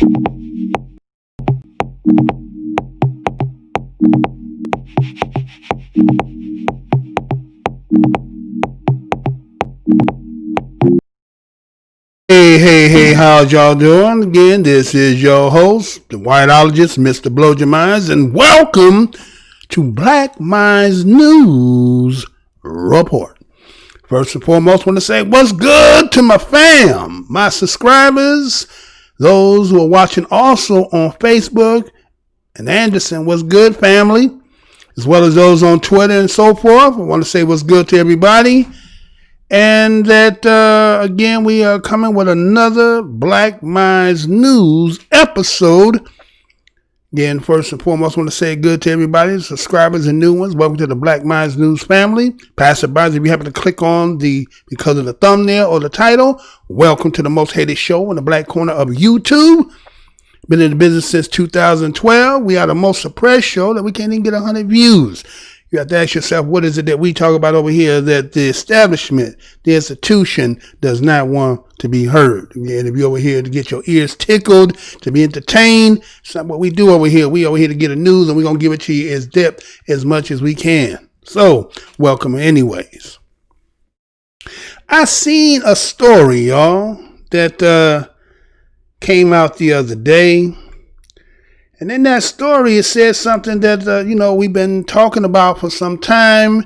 Hey, how's y'all doing? Again, this is your host, the whiteologist, Mr. Blow Your Minds, and welcome to Black Minds News Report. First and foremost, I want to say what's good to my fam, my subscribers, those who are watching also on Facebook, and Anderson, what's good, family, as well as those on Twitter and so forth. I want to say what's good to everybody. And that, again, we are coming with another Black Minds News episode. Again, first and foremost, I want to say good to everybody, subscribers and new ones. Welcome to the Black Minds News family. Passerbys, if you happen to click on because of the thumbnail or the title, welcome to the most hated show in the black corner of YouTube. Been in the business since 2012. We are the most suppressed show that we can't even get 100 views. You have to ask yourself, what is it that we talk about over here that the establishment, the institution, does not want to be heard? And if you're over here to get your ears tickled, to be entertained, it's not what we do over here. We over here to get the news, and we're going to give it to you as depth as much as we can. So, welcome anyways. I seen a story, y'all, that came out the other day. And in that story, it says something that, we've been talking about for some time.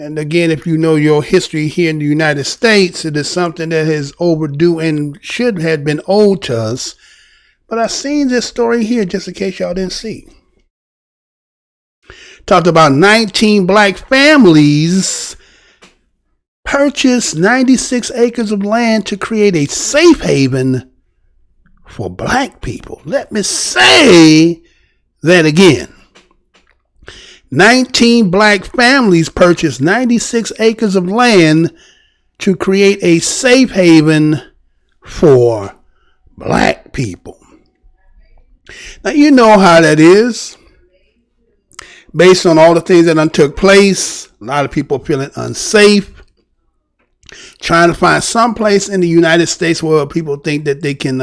And again, if you know your history here in the United States, it is something that is overdue and should have been owed to us. But I seen this story here just in case y'all didn't see. Talked about 19 black families purchased 96 acres of land to create a safe haven for black people. Let me say that again. 19 black families purchased 96 acres of land to create a safe haven for black people. Now, you know how that is. Based on all the things that took place, a lot of people feeling unsafe, trying to find some place in the United States where people think that they can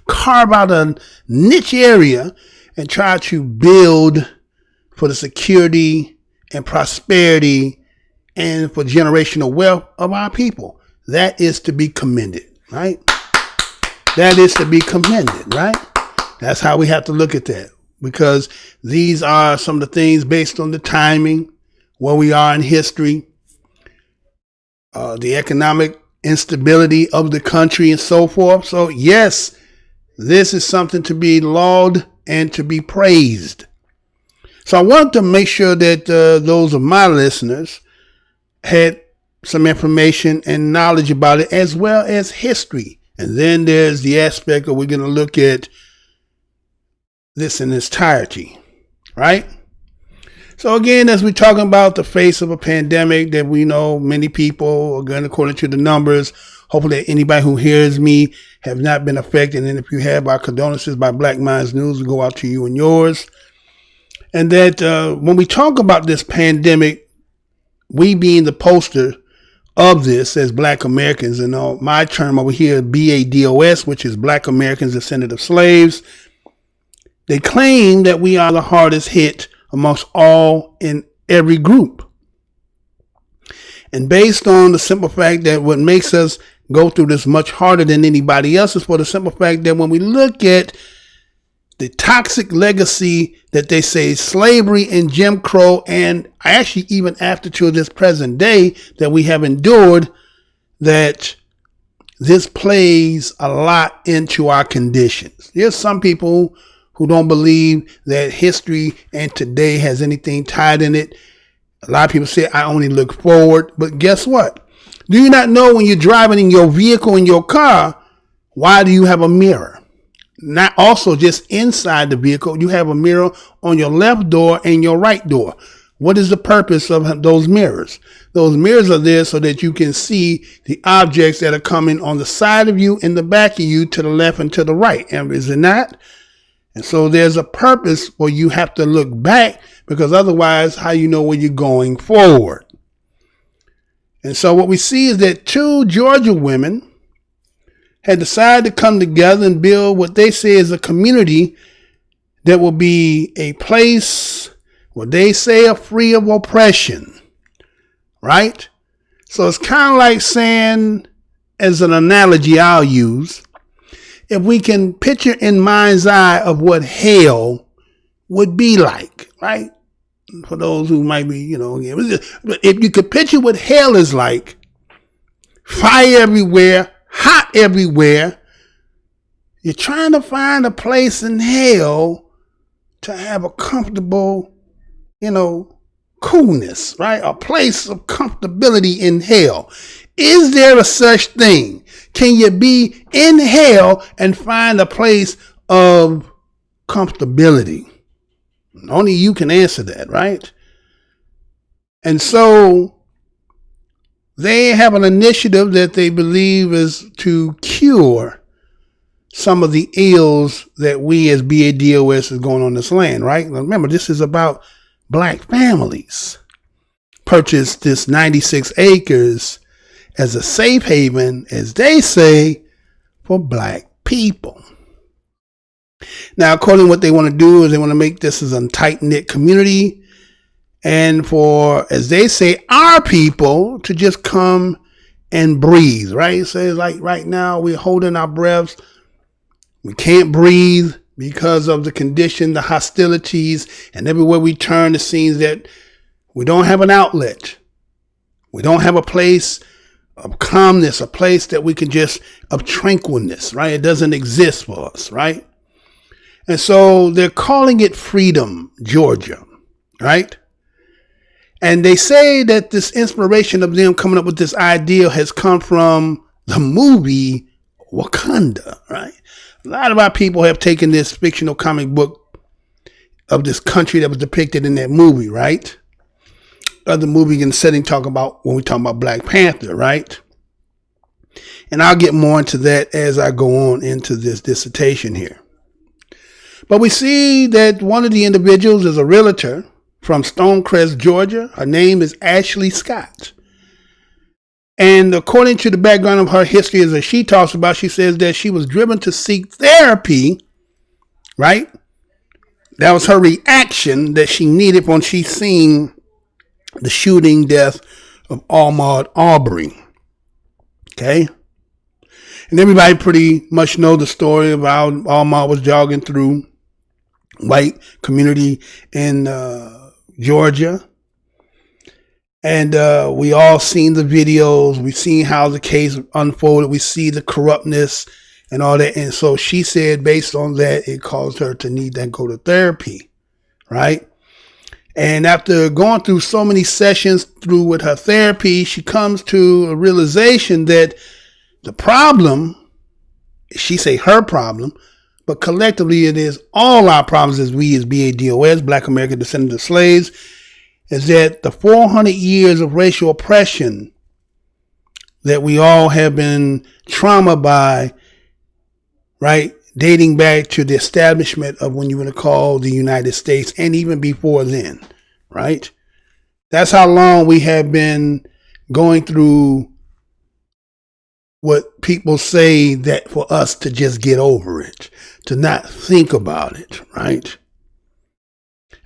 carve out a niche area and try to build for the security and prosperity and for generational wealth of our people. That is to be commended, right? That is to be commended, right? That's how we have to look at that, because these are some of the things based on the timing, where we are in history, the economic instability of the country and so forth. So yes, this is something to be lauded and to be praised. So I want to make sure that those of my listeners had some information and knowledge about it, as well as history. And then there's the aspect of we're going to look at this in its entirety, right? So again, as we're talking about the face of a pandemic that we know many people are going, according to the numbers, hopefully anybody who hears me have not been affected. And if you have, our condolences by Black Minds News will go out to you and yours. And that when we talk about this pandemic, we being the poster of this as Black Americans, and my term over here, BADOS, which is Black Americans Descendants of Slaves, they claim that we are the hardest hit amongst all in every group. And based on the simple fact that what makes us go through this much harder than anybody else is for the simple fact that when we look at the toxic legacy that they say slavery and Jim Crow, and actually even after to this present day that we have endured, that this plays a lot into our conditions. There's some people who don't believe that history and today has anything tied in it. A lot of people say, I only look forward. But guess what? Do you not know when you're driving in your vehicle, in your car, why do you have a mirror? Not also just inside the vehicle, you have a mirror on your left door and your right door. What is the purpose of those mirrors? Those mirrors are there so that you can see the objects that are coming on the side of you and the back of you, to the left and to the right. And is it not? And so there's a purpose where you have to look back, because otherwise, how you know where you're going forward? And so what we see is that 2 Georgia women had decided to come together and build what they say is a community that will be a place where they say are free of oppression, right? So it's kind of like saying, as an analogy I'll use, if we can picture in mind's eye of what hell would be like, right? For those who might be, if you could picture what hell is like, fire everywhere, hot everywhere, you're trying to find a place in hell to have a comfortable, coolness, right? A place of comfortability in hell. Is there a such thing? Can you be in hell and find a place of comfortability? Only you can answer that, right? And so they have an initiative that they believe is to cure some of the ills that we as BADOS is going on this land, right? Now remember, this is about black families. Purchased this 96 acres as a safe haven, as they say, for black people. Now, according to what they want to do is they want to make this as a tight-knit community and for, as they say, our people to just come and breathe, right? So it's like right now we're holding our breaths. We can't breathe because of the condition, the hostilities, and everywhere we turn, it seems that we don't have an outlet. We don't have a place of calmness, a place that we can just, of tranquilness, right? It doesn't exist for us, right? And so they're calling it Freedom, Georgia, right? And they say that this inspiration of them coming up with this idea has come from the movie Wakanda, right? A lot of our people have taken this fictional comic book of this country that was depicted in that movie, right? Other movie in the setting talk about when we talk about Black Panther, right? And I'll get more into that as I go on into this dissertation here. But we see that one of the individuals is a realtor from Stonecrest, Georgia. Her name is Ashley Scott. And according to the background of her history, as she talks about, she says that she was driven to seek therapy, right? That was her reaction that she needed when she seen the shooting death of Ahmaud Arbery. Okay? And everybody pretty much know the story of how Ahmaud was jogging through white community in Georgia. And we all seen the videos. We've seen how the case unfolded. We see the corruptness and all that. And so she said based on that, it caused her to need to go to therapy, right? And after going through so many sessions through with her therapy, she comes to a realization that the problem, she say her problem, but collectively it is all our problems as we as BADOS, Black American Descendants of Slaves, is that the 400 years of racial oppression that we all have been traumatized by, right, dating back to the establishment of when you want to call the United States and even before then, right? That's how long we have been going through what people say that for us to just get over it, to not think about it, right?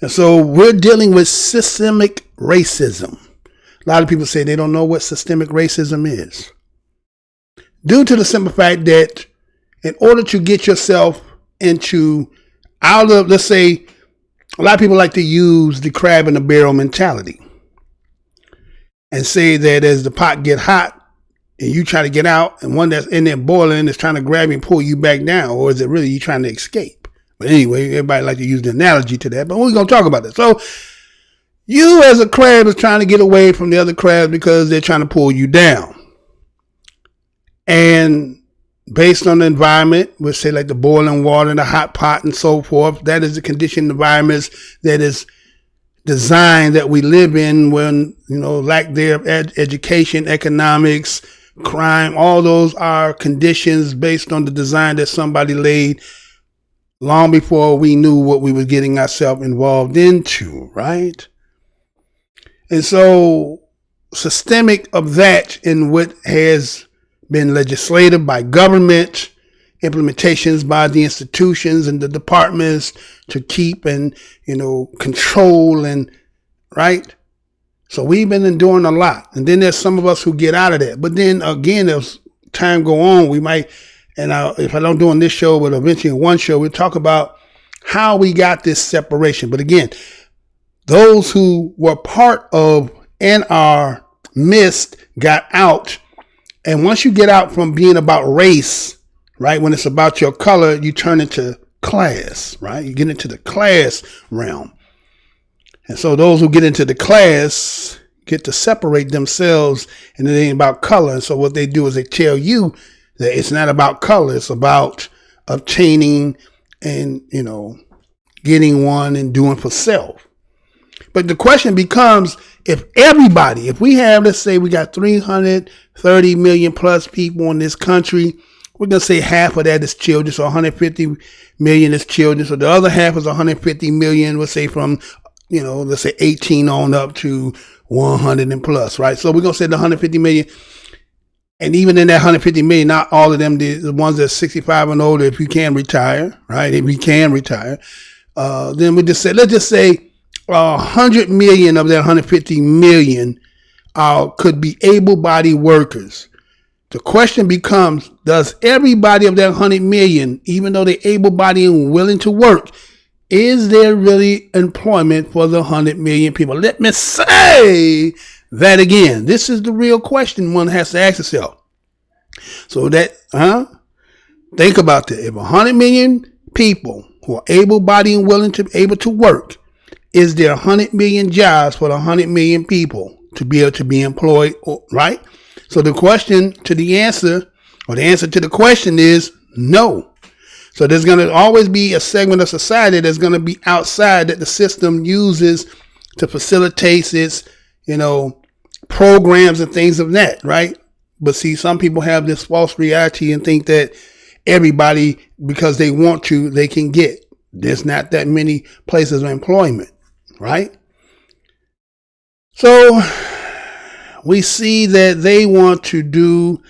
And so we're dealing with systemic racism. A lot of people say they don't know what systemic racism is. Due to the simple fact that in order to get yourself out of, let's say, a lot of people like to use the crab in the barrel mentality and say that as the pot get hot and you try to get out and one that's in there boiling is trying to grab you and pull you back down, or is it really you trying to escape? But anyway, everybody like to use the analogy to that, but we're going to talk about that. So you as a crab is trying to get away from the other crabs because they're trying to pull you down. And based on the environment, we'll say like the boiling water and the hot pot and so forth, that is the conditioned environments that is designed that we live in when, lack thereof education, economics, crime, all those are conditions based on the design that somebody laid long before we knew what we were getting ourselves involved into, right? And so systemic of that in what has been legislated by government, implementations by the institutions and the departments to keep and, control and, right? So we've been enduring a lot. And then there's some of us who get out of that. But then again, as time go on, we might, if I don't do on this show, but eventually in one show, we'll talk about how we got this separation. But again, those who were part of and are missed got out. And once you get out from being about race, right, when it's about your color, you turn into class, right? You get into the class realm. And so those who get into the class get to separate themselves, and it ain't about color. And so what they do is they tell you that it's not about color. It's about obtaining and, getting one and doing for self. But the question becomes, if we have, let's say we got 330 million plus people in this country, we're going to say half of that is children. So 150 million is children. So the other half is 150 million, we'll say from, let's say 18 on up to 100 and plus, right? So we're going to say the 150 million. And even in that 150 million, not all of them, the ones that are 65 and older, if you can retire, right? If you can retire, then let's just say 100 million of that 150 million could be able-bodied workers. The question becomes, does everybody of that 100 million, even though they're able-bodied and willing to work, is there really employment for the 100 million people? Let me say that again. This is the real question one has to ask itself. So think about that. If 100 million people who are able-bodied and able to work, is there 100 million jobs for the 100 million people to be able to be employed, right? So the answer to the question is no. So there's going to always be a segment of society that's going to be outside that the system uses to facilitate its, programs and things of that, right? But see, some people have this false reality and think that everybody, because they want to, they can get. There's not that many places of employment, right? So we see that they want to do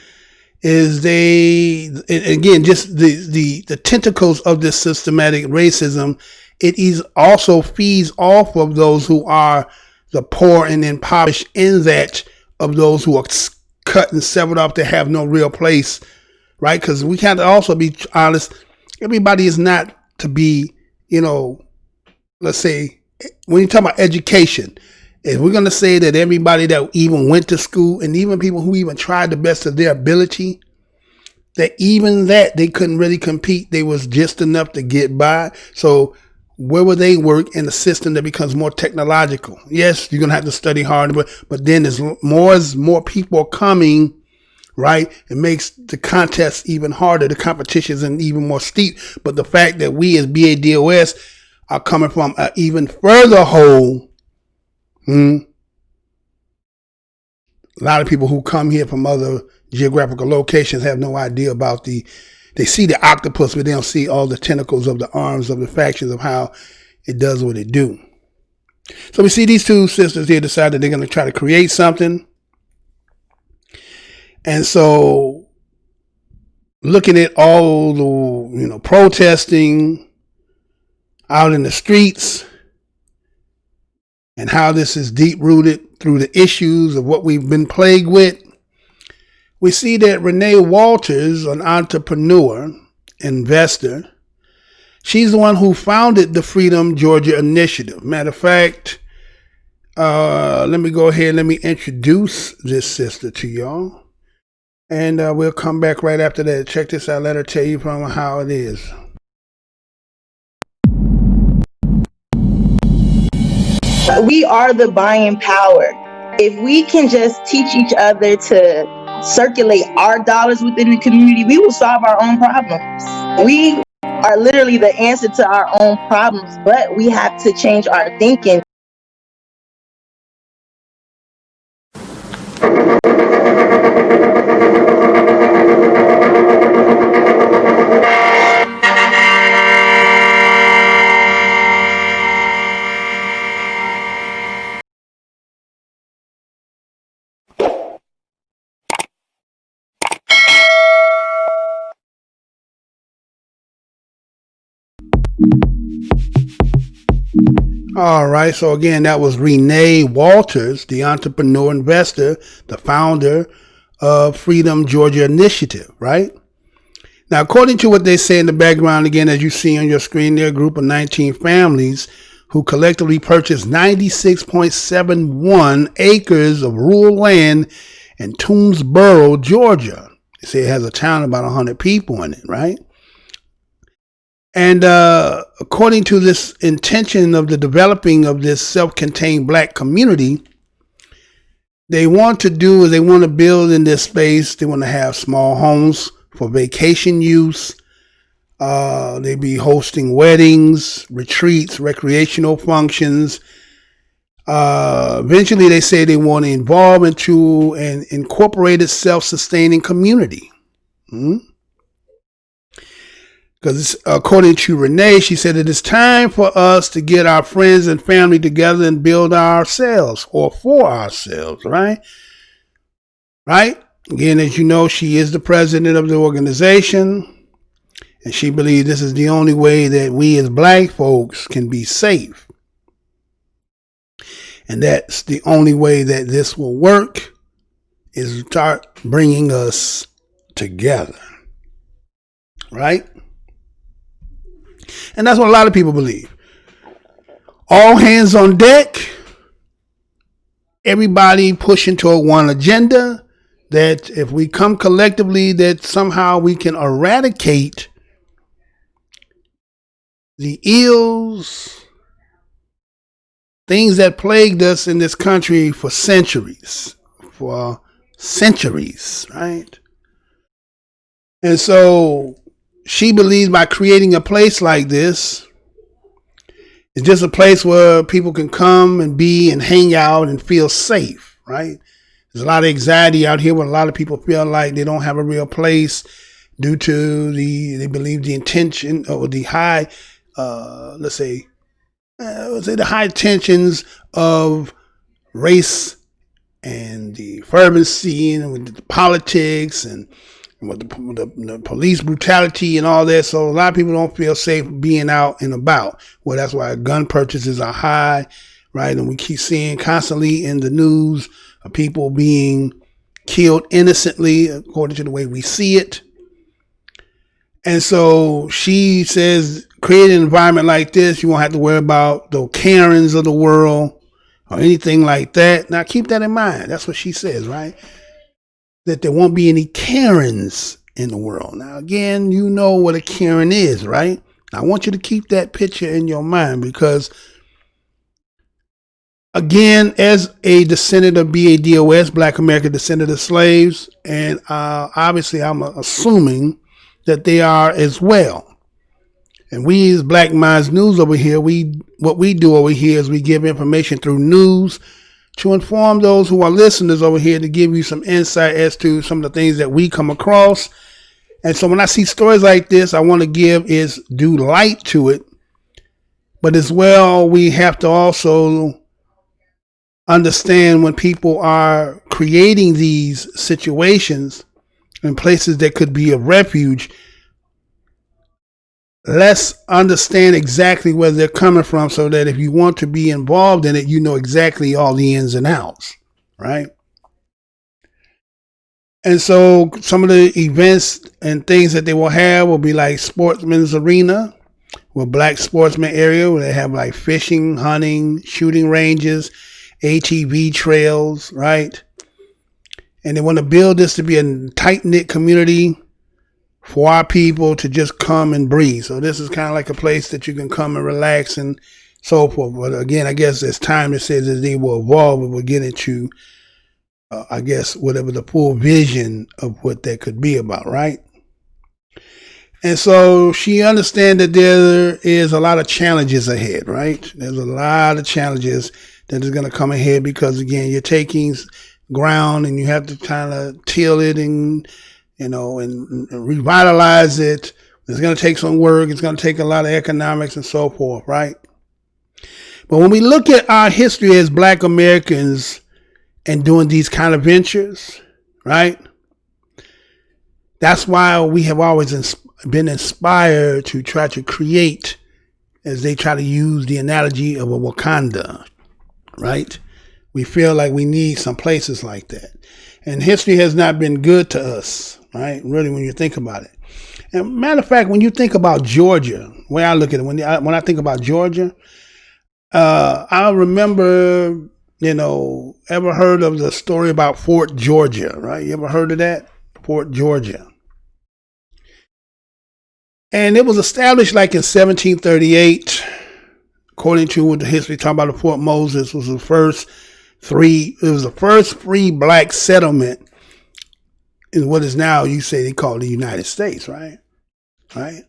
is just the tentacles of this systematic racism. It is also feeds off of those who are the poor and impoverished, in that of those who are cut and severed off to have no real place, right? Because we can't also be honest. Everybody is not to be, let's say, when you talk about education, if we're going to say that everybody that even went to school, and even people who even tried the best of their ability, that they couldn't really compete. They was just enough to get by. So where will they work in a system that becomes more technological? Yes, you're going to have to study harder, but then as more people are coming, right? It makes the contest even harder. The competition is even more steep. But the fact that we as BADOS are coming from an even further hole, a lot of people who come here from other geographical locations have no idea about they see the octopus, but they don't see all the tentacles of the arms of the factions of how it does what it do. So we see these two sisters here decide that they're going to try to create something. And so looking at all the, protesting out in the streets and how this is deep rooted through the issues of what we've been plagued with, we see that Renee Walters, an entrepreneur, investor, she's the one who founded the Freedom Georgia Initiative. Matter of fact, let me go ahead and let me introduce this sister to y'all. And we'll come back right after that. Check this out. Let her tell you from how it is. We are the buying power. If we can just teach each other to circulate our dollars within the community, we will solve our own problems. We are literally the answer to our own problems, but we have to change our thinking. All right. So again, that was Renee Walters, the entrepreneur investor, the founder of Freedom Georgia Initiative, right? Now, according to what they say in the background, again, as you see on your screen there, a group of 19 families who collectively purchased 96.71 acres of rural land in TOOMS, Georgia. They say it has a town of about 100 people in it, right? And according to this intention of the developing of this self-contained Black community, they want to build in this space. They want to have small homes for vacation use. They be hosting weddings, retreats, recreational functions. Eventually, they say they want to evolve into an incorporated self-sustaining community. Because according to Renee, she said it is time for us to get our friends and family together and build ourselves or for ourselves, right? Right? Again, as you know, she is the president of the organization, and she believes this is the only way that we as Black folks can be safe. And that's the only way that this will work, is start bringing us together, right? And that's what a lot of people believe. All hands on deck. Everybody pushing toward one agenda, that if we come collectively, that somehow we can eradicate the ills, things that plagued us in this country for centuries, right? And so she believes by creating a place like this, it's just a place where people can come and be and hang out and feel safe, right? There's a lot of anxiety out here where a lot of people feel like they don't have a real place due to they believe the intention or the high, the high tensions of race and the fervency and with the politics and with the police brutality and all that. So a lot of people don't feel safe being out and about. Well, that's why gun purchases are high, right? And we keep seeing constantly in the news of people being killed innocently, according to the way we see it. And so she says, create an environment like this, you won't have to worry about the Karens of the world or anything like that. Now, keep that in mind. That's what she says, right? That there won't be any Karens in the world. Now, again, you know what a Karen is, right? I want you to keep that picture in your mind because, again, as a descendant of BADOS, Black American descendant of slaves, and obviously I'm assuming that they are as well. And we as Black Minds News over here, what we do over here is we give information through news to inform those who are listeners over here, to give you some insight as to some of the things that we come across. And so when I see stories like this, I want to give is due light to it. But as well, we have to also understand when people are creating these situations in places that could be a refuge, let's understand exactly where they're coming from so that if you want to be involved in it, you know exactly all the ins and outs, right? And so some of the events and things that they will have will be like Sportsman's Arena, with Black sportsman area where they have like fishing, hunting, shooting ranges, ATV trails, right? And they want to build this to be a tight-knit community for our people to just come and breathe. So this is kind of like a place that you can come and relax and so forth. But again, I guess as time it says that they will evolve and we'll get into, I guess, whatever the full vision of what that could be about, right? And so she understands that there is a lot of challenges ahead, right? There's a lot of challenges that is going to come ahead because, again, you're taking ground and you have to kind of till it and and revitalize it. It's going to take some work. It's going to take a lot of economics and so forth, right? But when we look at our history as Black Americans and doing these kind of ventures, right? That's why we have always been inspired to try to create as they try to use the analogy of a Wakanda, right? We feel like we need some places like that. And history has not been good to us, right? Really, when you think about it. And matter of fact, when you think about Georgia, the way I look at it, when I think about Georgia, I remember, ever heard of the story about Fort Georgia, right? You ever heard of that? Fort Georgia. And it was established like in 1738, according to what the history talking about. The Fort Moses was the first free black settlement in what is now, you say they call the United States, right? Right.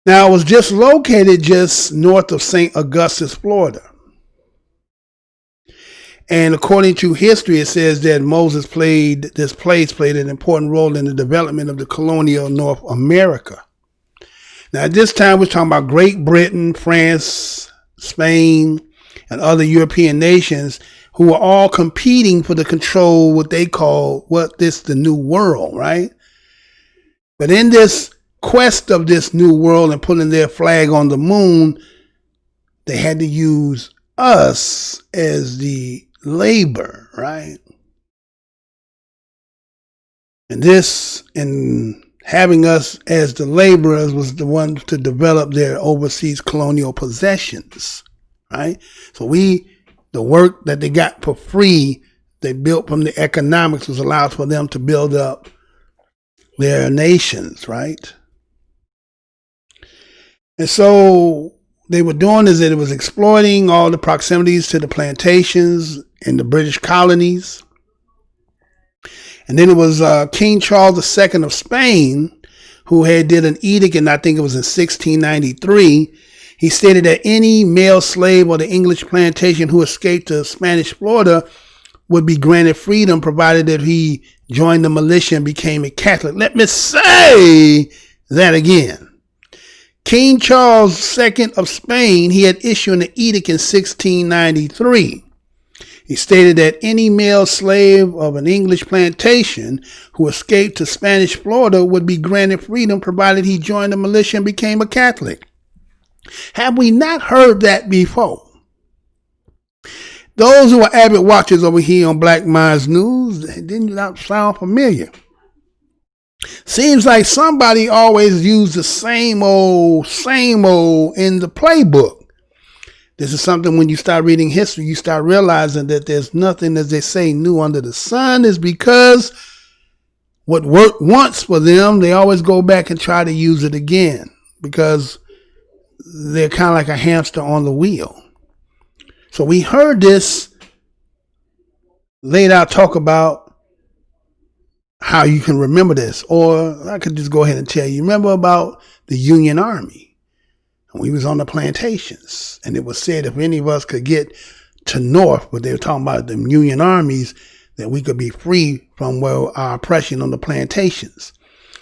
Now, it was just located just north of St. Augustus, Florida. And according to history, it says that this place played an important role in the development of the colonial North America. Now, at this time, we're talking about Great Britain, France, Spain, and other European nations who were all competing for the control, what they call, the New World, right? But in this quest of this New World and putting their flag on the moon, they had to use us as the labor, right? And having us as the laborers was the one to develop their overseas colonial possessions, right? So the work that they got for free, they built from the economics, was allowed for them to build up their nations, right? And so they were doing is that it was exploiting all the proximities to the plantations in the British colonies. And then it was King Charles II of Spain who did an edict, and I think it was in 1693. He stated that any male slave or the English plantation who escaped to Spanish Florida would be granted freedom, provided that he joined the militia and became a Catholic. Let me say that again. King Charles II of Spain, he had issued an edict in 1693. He stated that any male slave of an English plantation who escaped to Spanish Florida would be granted freedom, provided he joined the militia and became a Catholic. Have we not heard that before? Those who are avid watchers over here on Black Minds News, didn't that sound familiar? Seems like somebody always used the same old in the playbook. This is something when you start reading history, you start realizing that there's nothing, as they say, new under the sun, is because what worked once for them, they always go back and try to use it again because they're kind of like a hamster on the wheel. So we heard this laid out talk about how you can remember this, or I could just go ahead and tell you, remember about the Union Army. We was on the plantations, and it was said if any of us could get to North, but they were talking about the Union armies, that we could be free from our oppression on the plantations.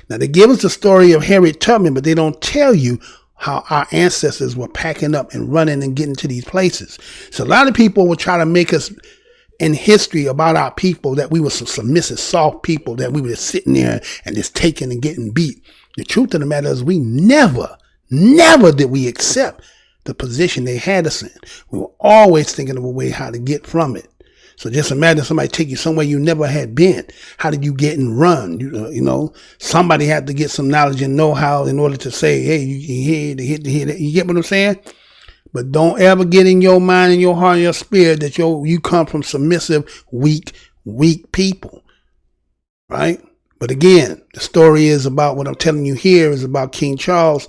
Now, they give us the story of Harriet Tubman, but they don't tell you how our ancestors were packing up and running and getting to these places. So a lot of people will try to make us in history about our people that we were some submissive, soft people, that we were just sitting there and just taking and getting beat. The truth of the matter is we never did we accept the position they had us in. We were always thinking of a way how to get from it. So just imagine somebody take you somewhere you never had been. How did you get and run? Somebody had to get some knowledge and know-how in order to say, hey, you get what I'm saying? But don't ever get in your mind and your heart and your spirit that you come from submissive, weak people, right? But again, the story is about what I'm telling you here is about King Charles.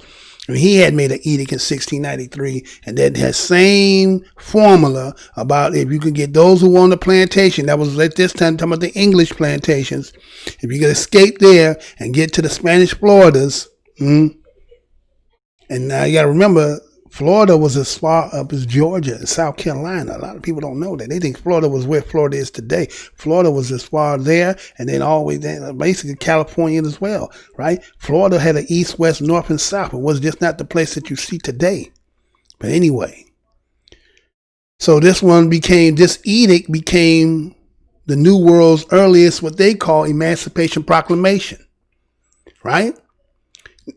And he had made an edict in 1693, and that has same formula about if you could get those who were on the plantation, that was at this time talking about the English plantations, if you could escape there and get to the Spanish Floridas, and now you got to remember, Florida was as far up as Georgia and South Carolina. A lot of people don't know that. They think Florida was where Florida is today. Florida was as far there, and then always basically California as well, right? Florida had an east, west, north, and south. It was just not the place that you see today. But anyway, so this edict became the New World's earliest, what they call Emancipation Proclamation, right?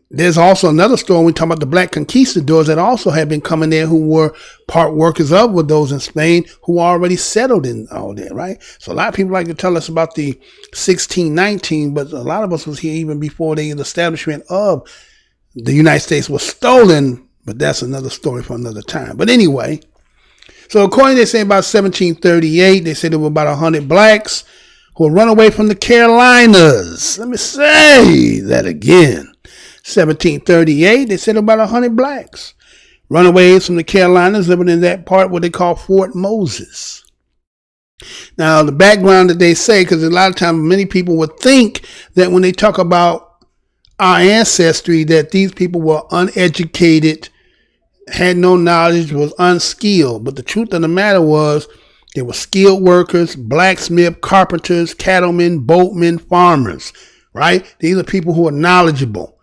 there's also another story. We talk about the black conquistadors that also have been coming there, who were part workers of with those in Spain who already settled in all that, right? So a lot of people like to tell us about the 1619, but a lot of us was here even before the establishment of the United States was stolen. But that's another story for another time. But anyway, so according, they say about 1738, they said there were about 100 blacks who had run away from the Carolinas. Let me say that again. 1738, they said about 100 blacks runaways from the Carolinas living in that part what they call Fort Moses. Now, the background that they say, because a lot of times many people would think that when they talk about our ancestry, that these people were uneducated, had no knowledge, was unskilled. But the truth of the matter was, they were skilled workers, blacksmith, carpenters, cattlemen, boatmen, farmers, right? These are people who are knowledgeable.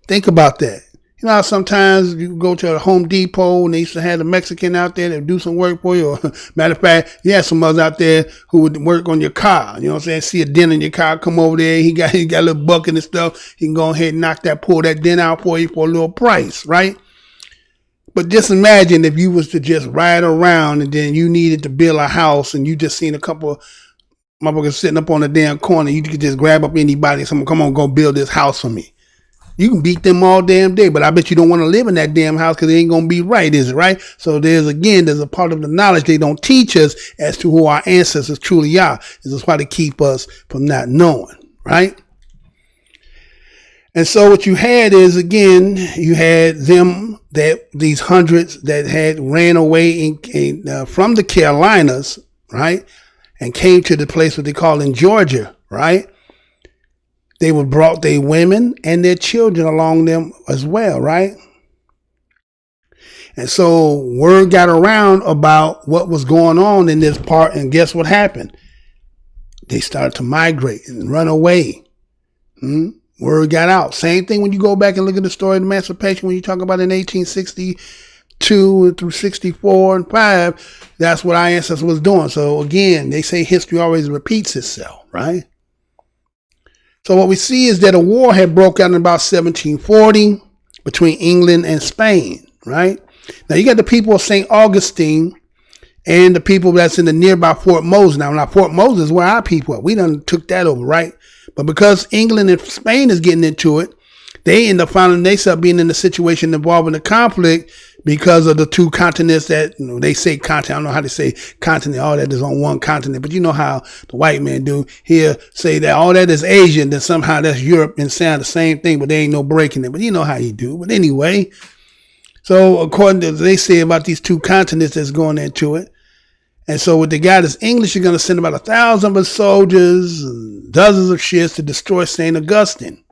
Think about that. You know how sometimes you go to a Home Depot and they used to have a Mexican out there that would do some work for you. Or matter of fact, you had some others out there who would work on your car. You know what I'm saying? See a dent in your car, come over there. He got a little bucket and stuff. He can go ahead and pull that dent out for you for a little price, right? But just imagine if you was to just ride around and then you needed to build a house and you just seen a couple of motherfuckers sitting up on the damn corner. You could just grab up anybody and someone, come on, go build this house for me. You can beat them all damn day, but I bet you don't want to live in that damn house because it ain't going to be right, is it right? So there's a part of the knowledge they don't teach us as to who our ancestors truly are. This is why they keep us from not knowing, right? And so what you had is, again, you had these hundreds that had ran away from the Carolinas, right? And came to the place what they call in Georgia, right? They would brought their women and their children along them as well, right? And so word got around about what was going on in this part, and guess what happened? They started to migrate and run away. Word got out. Same thing when you go back and look at the story of emancipation, when you talk about in 1862 through 64 and 5, that's what our ancestors was doing. So again, they say history always repeats itself, right? So what we see is that a war had broke out in about 1740 between England and Spain, right? Now you got the people of St. Augustine and the people that's in the nearby Fort Moses. Now Fort Moses is where our people are. We done took that over, right? But because England and Spain is getting into it, they end up finding themselves being in a situation involving the conflict because of the two continents that, they say continent. I don't know how to say continent. All that is on one continent. But you know how the white man do. He'll say that all that is Asia, and then somehow that's Europe, and sound the same thing, but there ain't no breaking it. But you know how he do. But anyway, so according to what they say about these two continents that's going into it. And so what they got is English are going to send about 1,000 of soldiers and dozens of ships to destroy St. Augustine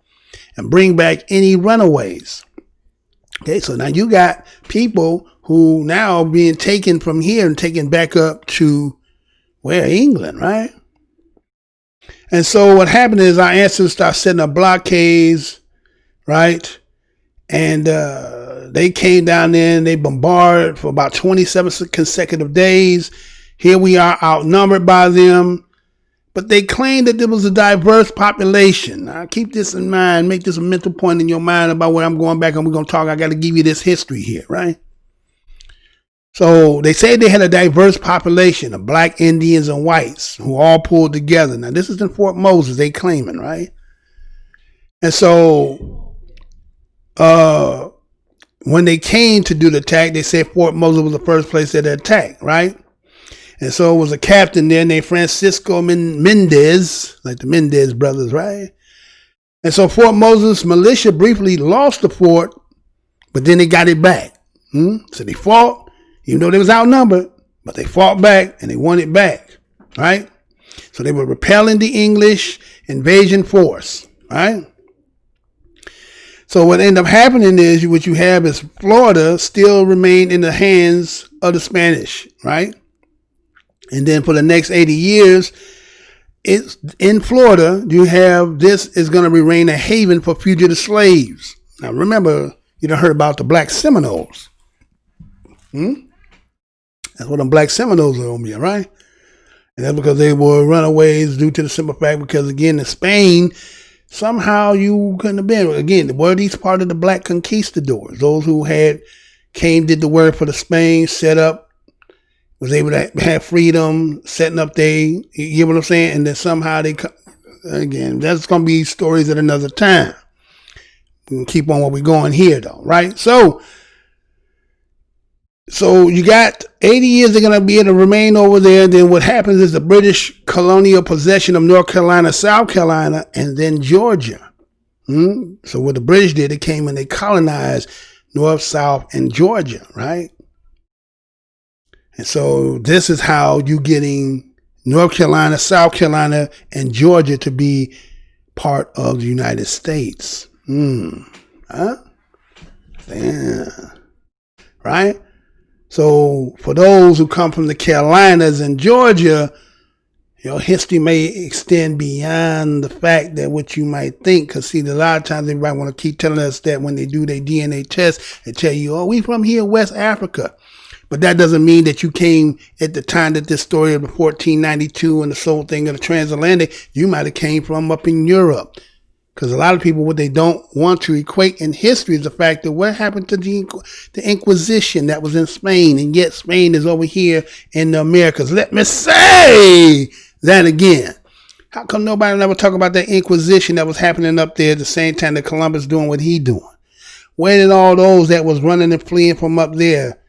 and bring back any runaways. Okay, so now you got people who now are being taken from here and taken back up to where? England, right? And so what happened is our ancestors started setting up blockades, right? And they came down there and they bombarded for about 27 consecutive days. Here we are outnumbered by them. But they claimed that there was a diverse population. Now, keep this in mind. Make this a mental point in your mind about where I'm going back and we're going to talk. I got to give you this history here, right? So they say they had a diverse population of black Indians and whites who all pulled together. Now, this is in Fort Moses, they claiming, right? And so when they came to do the attack, they said Fort Moses was the first place that they attacked, right? And so it was a captain there named Francisco MINDZ, like the MINDZ brothers, right? And so Fort Moses militia briefly lost the fort, but then they got it back. So they fought, even though they was outnumbered, but they fought back and they won it back, right? So they were repelling the English invasion force, right? So what ended up happening is what you have is Florida still remained in the hands of the Spanish, right? And then for the next 80 years, it's in Florida, you have this is going to remain a haven for fugitive slaves. Now, remember, you done heard about the Black Seminoles. That's what them Black Seminoles are going to be, right? And that's because they were runaways due to the simple fact because, again, in Spain somehow you couldn't have been. Again, were these part of the black conquistadors? Those who did the work for the Spain, set up, was able to have freedom, setting up you get what I'm saying? And then somehow again, that's going to be stories at another time. We can keep on what we're going here though, right? So you got 80 years they're going to be able to remain over there. Then what happens is the British colonial possession of North Carolina, South Carolina, and then Georgia. So what the British did, they came and they colonized North, South, and Georgia, right? And so this is how you getting North Carolina, South Carolina, and Georgia to be part of the United States. Huh? Yeah. Right? So for those who come from the Carolinas and Georgia, your history may extend beyond the fact that what you might think. Because see, a lot of times everybody want to keep telling us that when they do their DNA test, they tell you, oh, we from here, West Africa. But that doesn't mean that you came at the time that this story of the 1492 and the whole thing of the transatlantic, you might have came from up in Europe. Because a lot of people, what they don't want to equate in history is the fact that what happened to the Inquisition that was in Spain, and yet Spain is over here in the Americas. Let me say that again. How come nobody never talk about that Inquisition that was happening up there at the same time that Columbus doing what he doing? Where did all those that was running and fleeing from up there,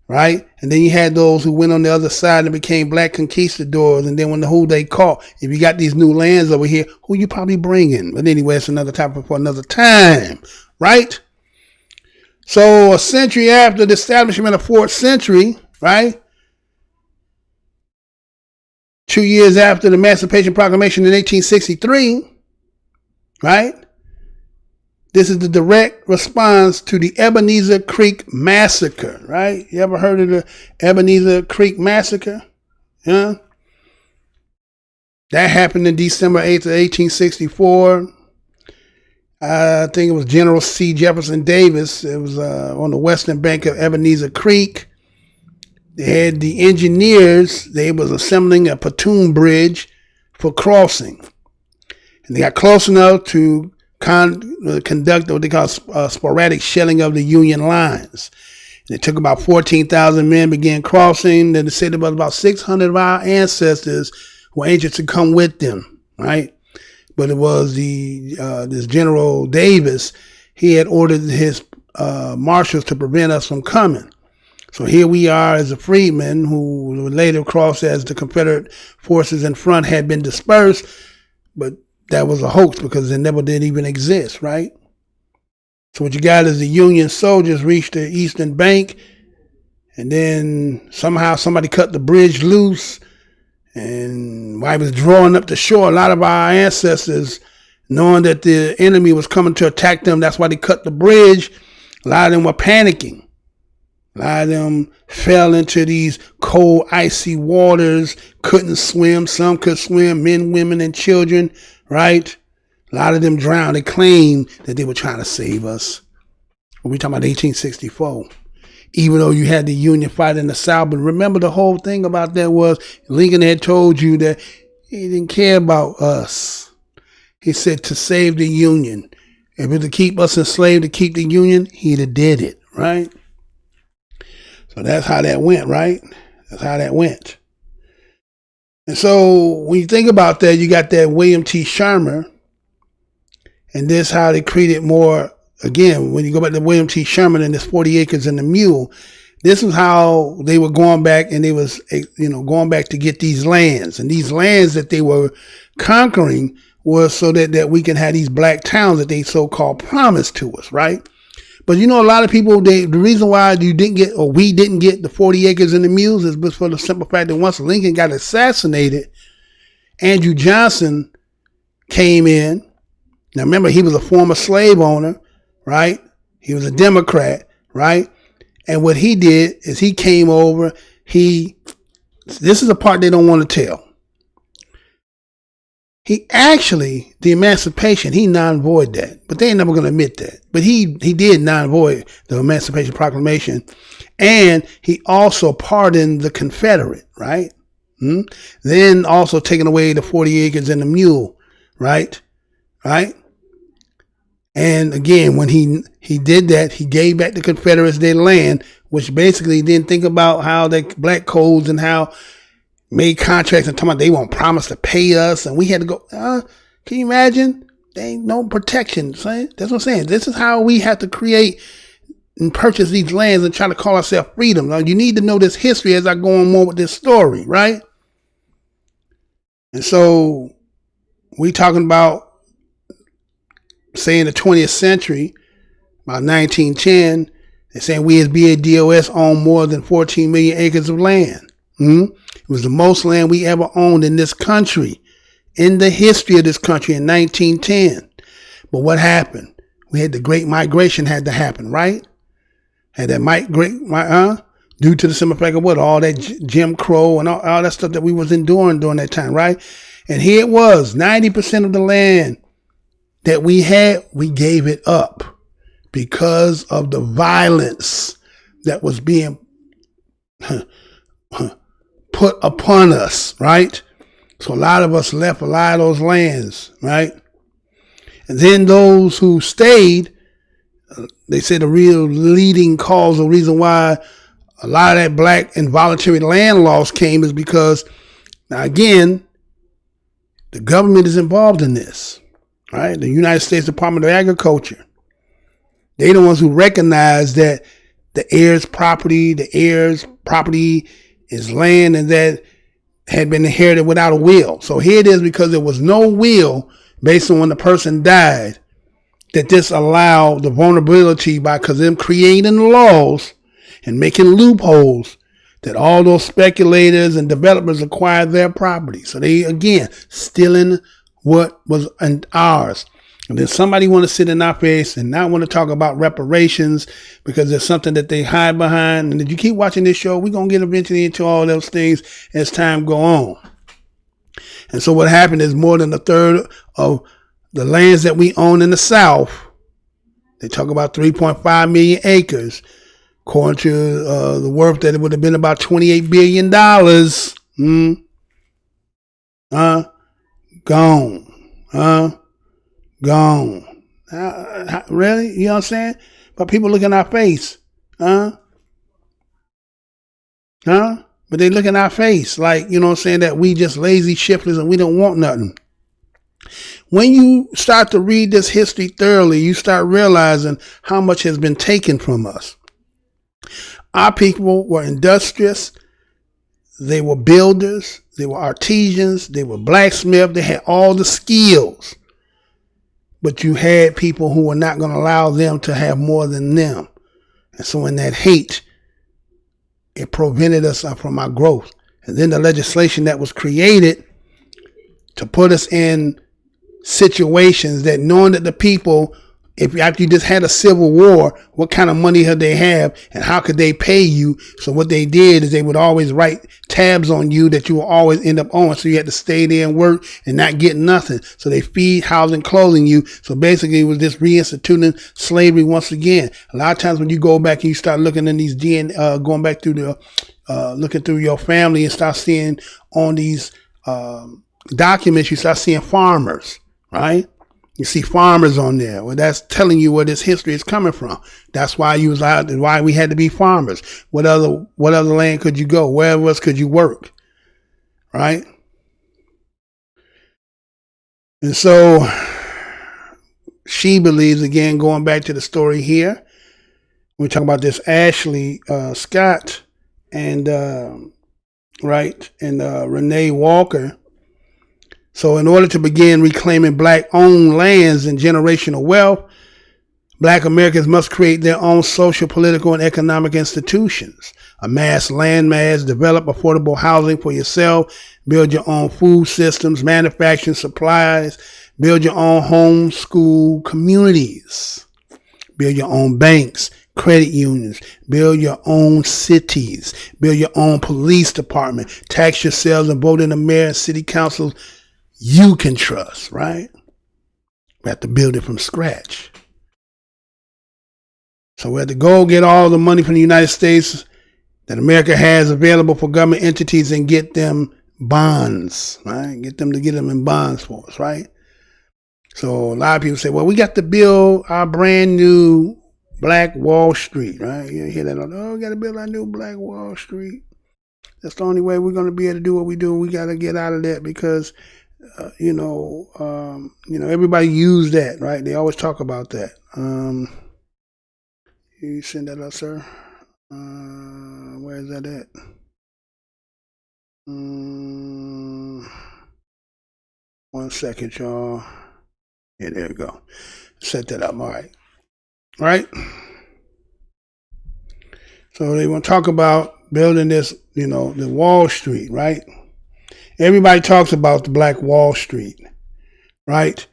right? And then you had those who went on the other side and became black conquistadors. And then who they caught, if you got these new lands over here, who you probably bringing? But anyway, it's another topic for another time, right? So a century after the establishment of Fort Century, right? 2 years after the Emancipation Proclamation in 1863, right? This is the direct response to the Ebenezer Creek Massacre, right? You ever heard of the Ebenezer Creek Massacre? Yeah. That happened in December 8th of 1864. I think it was General C. Jefferson Davis. It was on the western bank of Ebenezer Creek. They had the engineers. They was assembling a pontoon bridge for crossing. And they got close enough to conduct what they call sporadic shelling of the Union lines. And it took about 14,000 men began crossing. Then they said there was about 600 of our ancestors who were anxious to come with them, right? But it was this General Davis. He had ordered his marshals to prevent us from coming. So here we are as a freedmen who would later cross as the Confederate forces in front had been dispersed, but that was a hoax because it never did even exist, right? So what you got is the Union soldiers reached the eastern bank, and then somehow somebody cut the bridge loose, and while it was drawing up the shore, a lot of our ancestors, knowing that the enemy was coming to attack them, that's why they cut the bridge. A lot of them were panicking. A lot of them fell into these cold, icy waters, couldn't swim. Some could swim, men, women, and children, right? A lot of them drowned. They claimed that they were trying to save us. We're talking about 1864. Even though you had the Union fight in the South. But remember, the whole thing about that was Lincoln had told you that he didn't care about us. He said to save the Union. If it was to keep us enslaved, to keep the Union, he'd have did it, right? So that's how that went, right? That's how that went. And so when you think about that, you got that William T. Sherman. And this how they created more, again, when you go back to William T. Sherman and this 40 acres and the mule, this is how they were going back, and they was, going back to get these lands. And these lands that they were conquering was so that we can have these black towns that they so-called promised to us, right? But a lot of people, the reason why we didn't get the 40 acres and the mules is for the simple fact that once Lincoln got assassinated, Andrew Johnson came in. Now remember, he was a former slave owner, right? He was a Democrat, right? And what he did is he came over, this is the part they don't want to tell. He actually, the emancipation, he non-void that, but they ain't never going to admit that. But he did non-void the Emancipation Proclamation, and he also pardoned the Confederate, right? Then also taking away the 40 acres and the mule, right? Right? And again, when he did that, he gave back the Confederates their land, which basically didn't think about how the black codes and how made contracts and talking about they won't promise to pay us. And we had to go, can you imagine? There ain't no protection. Son. That's what I'm saying. This is how we have to create and purchase these lands and try to call ourselves freedom. Now, you need to know this history as I go on more with this story, right? And so we talking about, say, in the 20th century, about 1910, they're saying we as BLAK own more than 14 million acres of land. It was the most land we ever owned in this country, in the history of this country in 1910. But what happened? We had the Great Migration had to happen, right? Had that due to the simple fact of what? All that Jim Crow and all that stuff that we was enduring during that time, right? And here it was, 90% of the land that we had, we gave it up because of the violence that was being put upon us, right? So a lot of us left a lot of those lands, right? And then those who stayed, they said the real leading cause or reason why a lot of that black involuntary land loss came is because, now again, the government is involved in this, right? The United States Department of Agriculture. They're the ones who recognize that the heirs' property is land and that had been inherited without a will. So here it is, because there was no will based on when the person died, that this allowed the vulnerability because them creating laws and making loopholes that all those speculators and developers acquired their property. So they, again, stealing what was ours. And then somebody want to sit in our face and not want to talk about reparations because there's something that they hide behind. And if you keep watching this show, we're going to get eventually into all those things as time go on. And so what happened is more than a third of the lands that we own in the South, they talk about 3.5 million acres, according to the worth that it would have been about $28 billion. Gone. Gone. Really? You know what I'm saying? But people look in our face. But they look in our face like, you know what I'm saying, that we just lazy shiftless and we don't want nothing. When you start to read this history thoroughly, you start realizing how much has been taken from us. Our people were industrious. They were builders. They were artisans. They were blacksmiths. They had all the skills. But you had people who were not going to allow them to have more than them. And so in that hate, it prevented us from our growth. And then the legislation that was created to put us in situations that, knowing that the people, if after you just had a civil war, what kind of money had they have and how could they pay you? So what they did is they would always write tabs on you that you will always end up owing. So you had to stay there and work and not get nothing. So they feed, house, and clothing you. So basically it was just reinstituting slavery once again. A lot of times when you go back and you start looking in these going back through the, looking through your family and start seeing on these documents, you start seeing farmers, right? You see farmers on there. Well, that's telling you where this history is coming from. That's why why we had to be farmers. What other land could you go? Where else could you work? Right? And so she believes, again, going back to the story here, we talk about this Ashley Scott and Renee Walker. So in order to begin reclaiming black-owned lands and generational wealth, black Americans must create their own social, political, and economic institutions, amass land mass, develop affordable housing for yourself, build your own food systems, manufacturing supplies, build your own home school communities, build your own banks, credit unions, build your own cities, build your own police department, tax yourselves and vote in the mayor and city councils you can trust, right? We have to build it from scratch. So we have to go get all the money from the United States that America has available for government entities and get them bonds, right? Get them in bonds for us, right? So a lot of people say, well, we got to build our brand new Black Wall Street, right? You hear that? Oh, we got to build our new Black Wall Street. That's the only way we're going to be able to do what we do. We got to get out of that because, everybody use that, right? They always talk about that. You send that up, sir? Where is that at? One second, y'all. Yeah, there we go. Set that up. All right. Right? So they want to talk about building this, the Wall Street, right? Everybody talks about the Black Wall Street, right?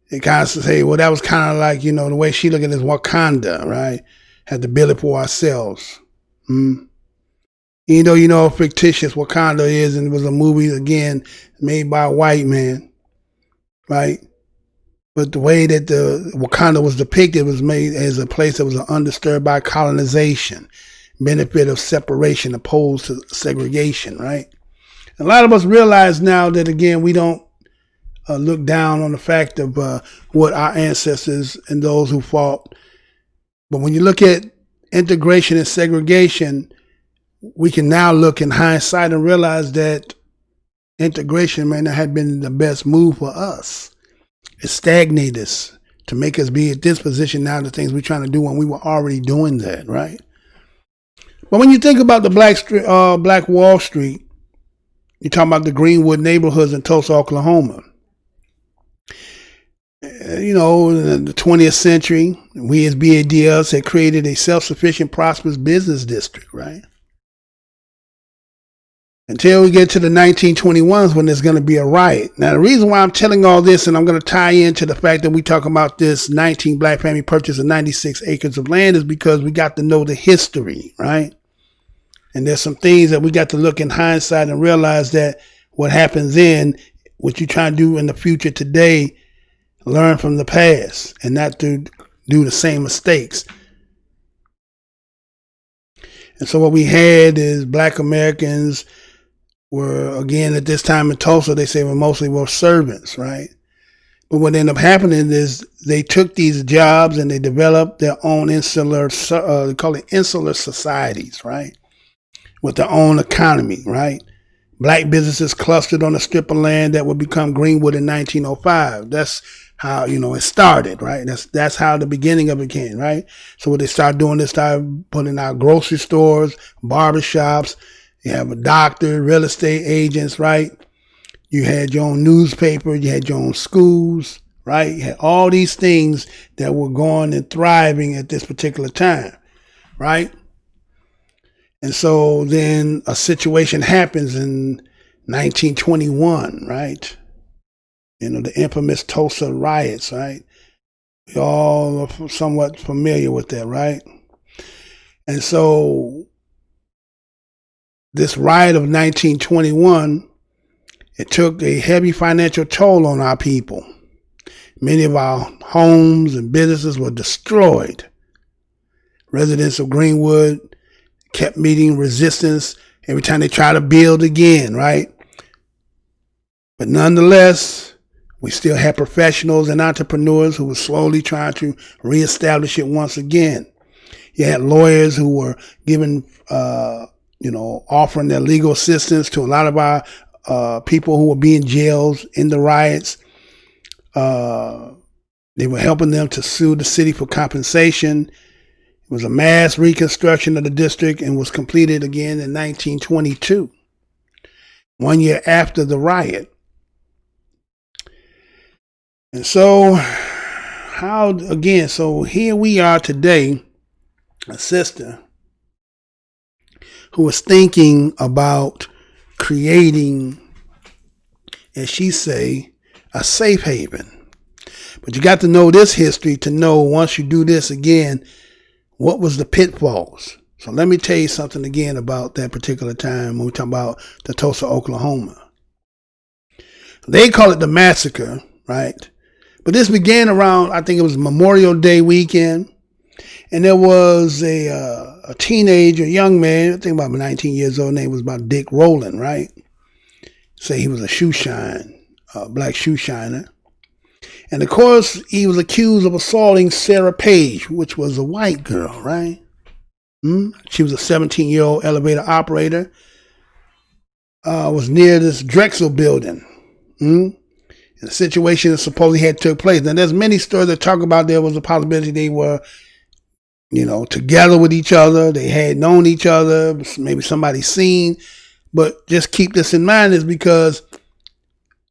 They kind of say, well, that was kind of like, the way she look at this WAUCONDA, right? Had to build it for ourselves. Even though how fictitious WAUCONDA is, and it was a movie, again, made by a white man, right? But the way that the WAUCONDA was depicted was made as a place that was undisturbed by colonization, benefit of separation opposed to segregation, right? A lot of us realize now that, again, we don't look down on the fact of what our ancestors and those who fought. But when you look at integration and segregation, we can now look in hindsight and realize that integration may not have been the best move for us. It stagnated us to make us be at this position now, the things we're trying to do when we were already doing that, right? But when you think about the Black Wall Street, you're talking about the Greenwood neighborhoods in Tulsa, Oklahoma. In the 20th century, we as BADLs had created a self-sufficient, prosperous business district, right? Until we get to the 1921s when there's going to be a riot. Now, the reason why I'm telling all this, and I'm going to tie into the fact that we talk about this 19 black family purchase of 96 acres of land, is because we got to know the history, right? And there's some things that we got to look in hindsight and realize that what happens then, what you try to do in the future today, learn from the past and not to do the same mistakes. And so what we had is black Americans were, again, at this time in Tulsa, they say mostly were servants, right? But what ended up happening is they took these jobs and they developed their own insular, they call it insular societies, right? With their own economy, right? Black businesses clustered on a strip of land that would become Greenwood in 1905. That's how, it started, right? That's how the beginning of it came, right? So what they started doing, they started putting out grocery stores, barbershops. You have a doctor, real estate agents, right? You had your own newspaper, you had your own schools, right? You had all these things that were going and thriving at this particular time, right? And so then a situation happens in 1921, right? The infamous Tulsa riots, right? We all are somewhat familiar with that, right? And so this riot of 1921, it took a heavy financial toll on our people. Many of our homes and businesses were destroyed. Residents of Greenwood kept meeting resistance every time they tried to build again, right? But nonetheless, we still had professionals and entrepreneurs who were slowly trying to reestablish it once again. You had lawyers who were giving, offering their legal assistance to a lot of our people who were being jailed in the riots. They were helping them to sue the city for compensation. It was a mass reconstruction of the district and was completed again in 1922, 1 year after the riot. And so so here we are today, a sister who was thinking about creating, as she say, a safe haven. But you got to know this history to know once you do this again, what was the pitfalls. So let me tell you something again about that particular time when we talk about the Tulsa, Oklahoma. They call it the massacre, right? But this began around, I think it was Memorial Day weekend. And there was a teenager, a young man, I think about 19 years old, name was about Dick Rowland, right? Say he was a shoe shine, black shoe shiner. And of course, he was accused of assaulting Sarah Page, which was a white girl, right? She was a 17-year-old elevator operator. Was near this Drexel building. And the situation that supposedly had took place. Now, there's many stories that talk about there was a possibility they were, together with each other. They had known each other. Maybe somebody seen. But just keep this in mind is because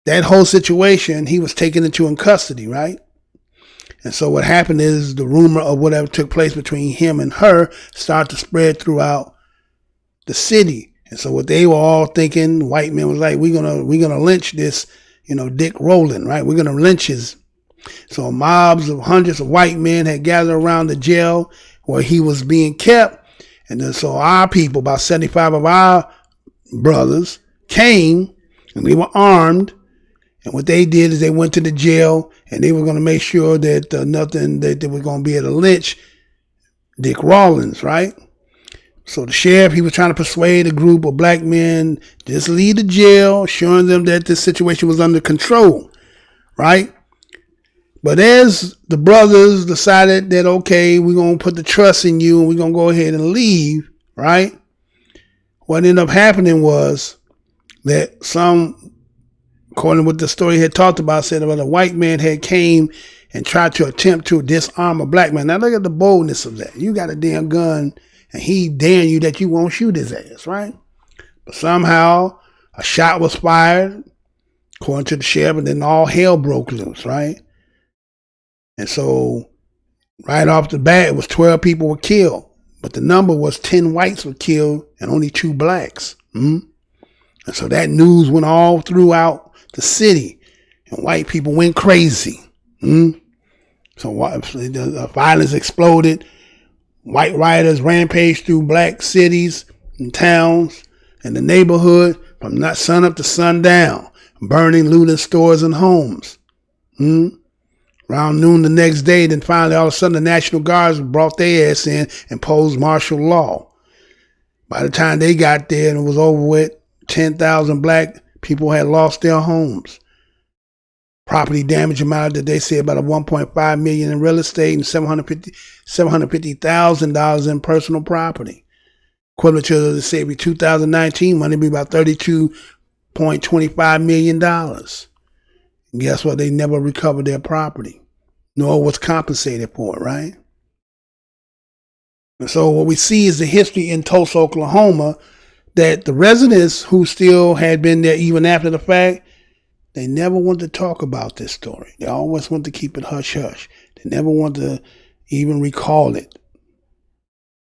that whole situation, he was taken into custody, right? And so what happened is the rumor of whatever took place between him and her started to spread throughout the city. And so what they were all thinking, white men was like, we're gonna lynch this, Dick Rowland, right? We're gonna lynch his. So mobs of hundreds of white men had gathered around the jail where he was being kept. And then so our people, about 75 of our brothers, came and they were armed. And what they did is they went to the jail and they were going to make sure that that they were going to be able to lynch Dick Rawlins, right? So the sheriff, he was trying to persuade a group of black men just leave the jail, showing them that this situation was under control, right? But as the brothers decided that, okay, we're going to put the trust in you and we're going to go ahead and leave, right? What ended up happening was that according to what the story had talked about, said about a white man had came and tried to attempt to disarm a black man. Now look at the boldness of that. You got a damn gun and he daring you that you won't shoot his ass, right? But somehow a shot was fired, according to the sheriff, and then all hell broke loose, right? And so right off the bat, it was 12 people were killed, but the number was 10 whites were killed and only 2 blacks. And so that news went all throughout the city, and white people went crazy. So the violence exploded. White rioters rampaged through black cities and towns and the neighborhood from sun up to sundown, burning, looting stores and homes. Around noon the next day, then finally all of a sudden the National Guards brought their ass in and imposed martial law. By the time they got there and it was over with, 10,000 black people had lost their homes. Property damage amounted that they say about $1.5 million in real estate and $750,000 in personal property. Equivalent to the say 2019 money be about $32.25 million. And guess what? They never recovered their property, nor was compensated for it, right? And so what we see is the history in Tulsa, Oklahoma, that the residents who still had been there even after the fact, they never wanted to talk about this story. They always wanted to keep it hush-hush. They never wanted to even recall it.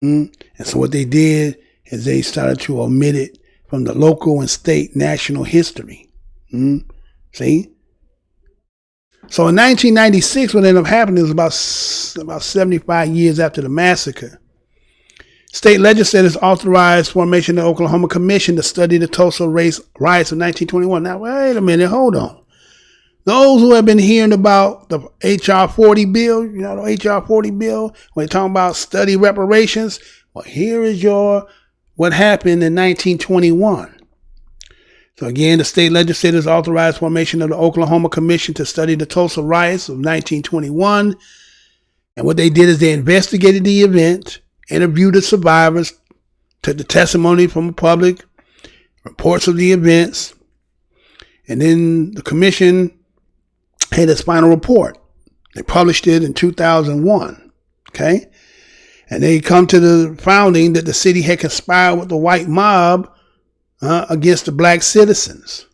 And so what they did is they started to omit it from the local and state national history. See? So in 1996, what ended up happening was about 75 years after the massacre. State legislators authorized formation of the Oklahoma Commission to study the Tulsa riots of 1921. Now, wait a minute, hold on. Those who have been hearing about the HR 40 bill, the HR 40 bill, when they're talking about study reparations, well, here is what happened in 1921. So again, the state legislators authorized formation of the Oklahoma Commission to study the Tulsa riots of 1921. And what they did is they investigated the event, interviewed the survivors, took the testimony from the public, reports of the events, and then the commission had its final report. They published it in 2001, okay? And they come to the finding that the city had conspired with the white mob against the black citizens.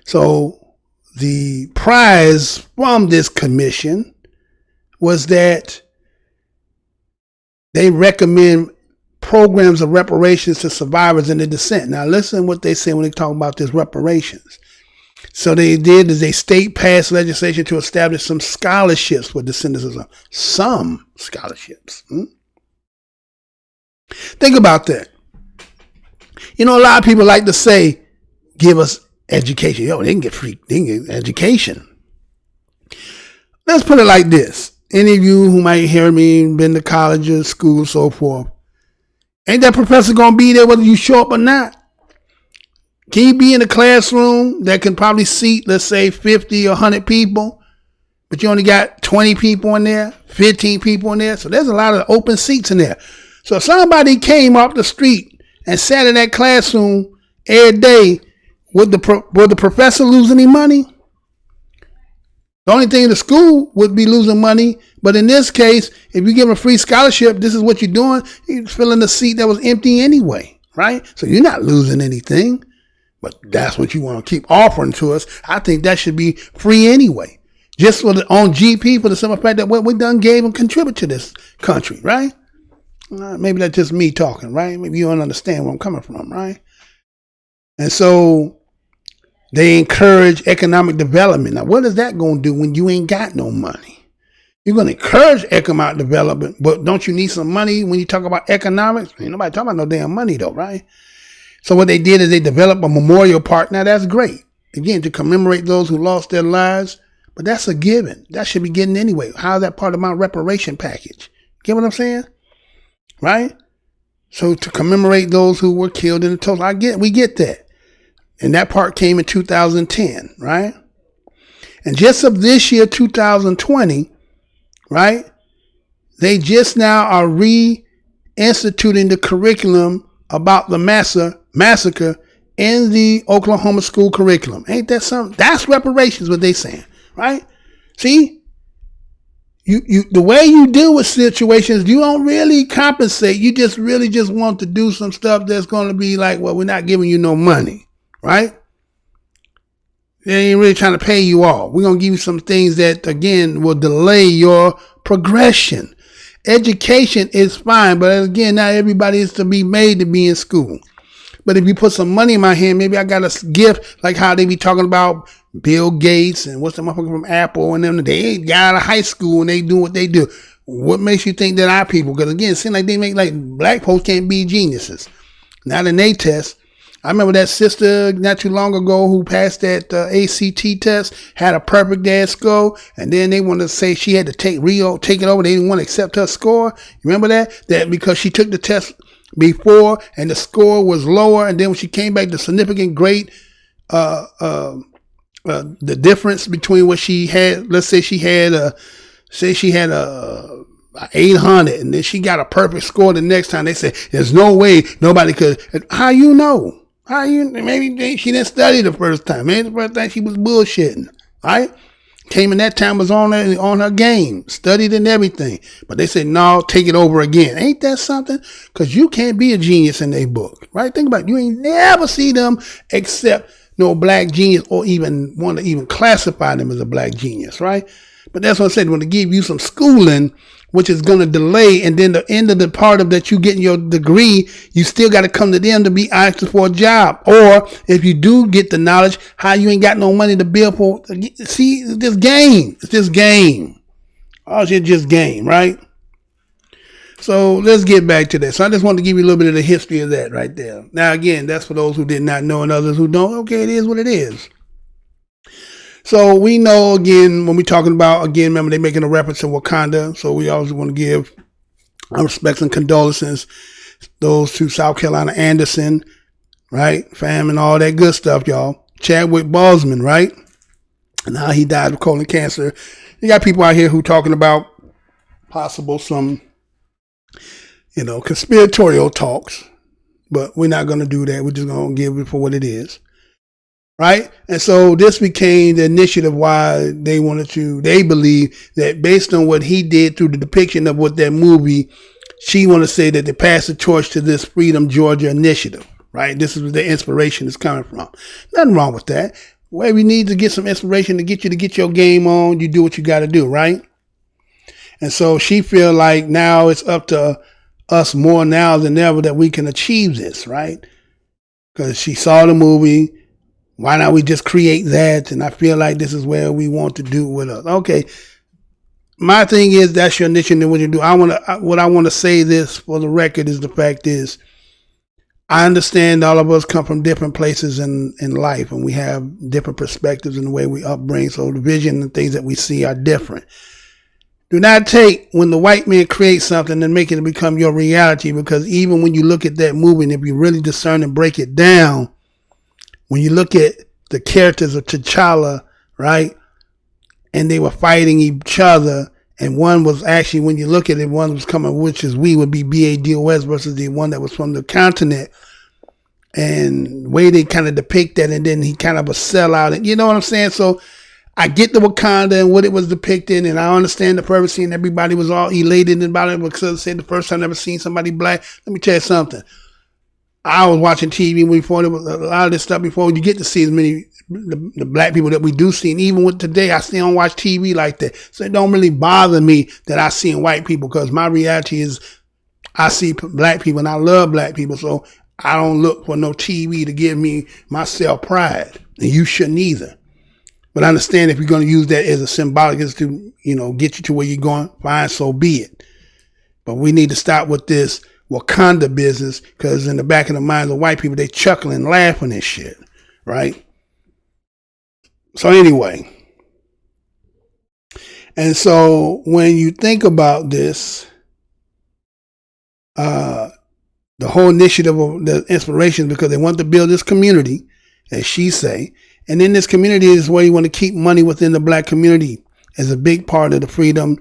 So the prize from this commission was that they recommend programs of reparations to survivors in the descent. Now listen what they say when they talk about this reparations. So they did is they state passed legislation to establish some scholarships for descendants of some scholarships. Think about that. A lot of people like to say, give us education. They can get education. Let's put it like this. Any of you who might hear me, been to colleges, school, so forth, ain't that professor going to be there whether you show up or not? Can you be in a classroom that can probably seat, let's say, 50 or 100 people, but you only got 20 people in there, 15 people in there? So there's a lot of open seats in there. So if somebody came off the street and sat in that classroom every day, would the professor lose any money? The only thing the school would be losing money. But in this case, if you give a free scholarship, this is what you're doing. You're filling the seat that was empty anyway, right? So you're not losing anything. But that's what you want to keep offering to us. I think that should be free anyway. Just for on GP, for the simple fact that what we done gave and contribute to this country, right? Maybe that's just me talking, right? Maybe you don't understand where I'm coming from, right? And so they encourage economic development. Now, what is that going to do when you ain't got no money? You're going to encourage economic development, but don't you need some money when you talk about economics? Ain't nobody talking about no damn money though, right? So what they did is they developed a memorial park. Now that's great. Again, to commemorate those who lost their lives, but that's a given. That should be getting anyway. How is that part of my reparation package? Get what I'm saying? Right? So to commemorate those who were killed in the Tulsa, we get that. And that part came in 2010, right? And just of this year, 2020, right? They just now are reinstituting the curriculum about the massacre in the Oklahoma school curriculum. Ain't that something? That's reparations, what they saying, right? See, the way you deal with situations, you don't really compensate. You just really just want to do some stuff that's going to be like, well, we're not giving you no money, right? They ain't really trying to pay you off. We're going to give you some things that, again, will delay your progression. Education is fine, but again, not everybody is to be made to be in school. But if you put some money in my hand, maybe I got a gift, like how they be talking about Bill Gates and what's the motherfucker from Apple and them. They ain't got out of high school and they do what they do. What makes you think that our people? Because again, it seems like they make like black folks can't be geniuses. Not in they test. I remember that sister not too long ago who passed that ACT test, had a perfect ass score, and then they wanted to say she had to take it over. They didn't want to accept her score. You remember that? That because she took the test before and the score was lower, and then when she came back, the significant grade, the difference between what she had. Let's say she had a 800, and then she got a perfect score the next time. They said there's no way nobody could. How you know? Maybe she didn't study the first time. Maybe the first time she was bullshitting, right? Came in that time, was on her game, studied and everything. But they said, no, take it over again. Ain't that something? Because you can't be a genius in their book, right? Think about it. You ain't never see them except no black genius or even want to even classify them as a black genius, right? But that's what I said, when they give you some schooling, which is going to delay, and then the end of the part of that you getting your degree, you still got to come to them to be asked for a job. Or if you do get the knowledge, how you ain't got no money to bill for. See, it's this game. It's this game. Oh, it's just game, right? So let's get back to that. So I just wanted to give you a little bit of the history of that right there. Now, again, that's for those who did not know and others who don't. Okay, it is what it is. So we know, again, when we're talking about, again, remember they're making a reference to Wakanda. So we always want to give our respects and condolences those to South Carolina Anderson, right? Fam and all that good stuff, y'all. Chadwick Boseman, right? And how he died of colon cancer. You got people out here who talking about possible some, conspiratorial talks. But we're not going to do that. We're just going to give it for what it is. Right? And so this became the initiative why they believe that based on what he did through the depiction of what that movie, she want to say that they passed the torch to this Freedom Georgia initiative, right? This is where the inspiration is coming from. Nothing wrong with that. Where we need to get some inspiration to get you to get your game on, you do what you got to do, right? And so she feel like now it's up to us more now than ever that we can achieve this, right? Because she saw the movie. Why not we just create that? And I feel like this is where we want to do with us. Okay. My thing is that's your niche and what you do. What I want to say this for the record is the fact is I understand all of us come from different places in life and we have different perspectives in the way we upbring. So the vision and things that we see are different. Do not take when the white man creates something and make it become your reality, because even when you look at that movie and if you really discern and break it down, when you look at the characters of T'Challa, right? And they were fighting each other. And one was actually, when you look at it, one was coming, which is would be BADOS versus the one that was from the continent. And the way they kind of depict that, and then he kind of a sellout. And you know what I'm saying? So I get the Wakanda and what it was depicting, and I understand the purpose, and everybody was all elated about it because I said the first time I ever seen somebody black. Let me tell you something. I was watching TV before, there was a lot of this stuff before. When you get to see as many the black people that we do see, and even with today, I still don't watch TV like that. So it don't really bother me that I see white people, because my reality is I see black people and I love black people. So I don't look for no TV to give me my self pride, and you shouldn't either. But I understand if you're going to use that as a symbolic, as to, you know, get you to where you're going, fine, so be it. But we need to stop with this Wakanda business, because in the back of the minds of white people, they chuckling, laughing and shit, right? So anyway, and so when you think about this, the whole initiative of the inspiration, because they want to build this community, as she say, and in this community is where you want to keep money within the black community as a big part of the Freedom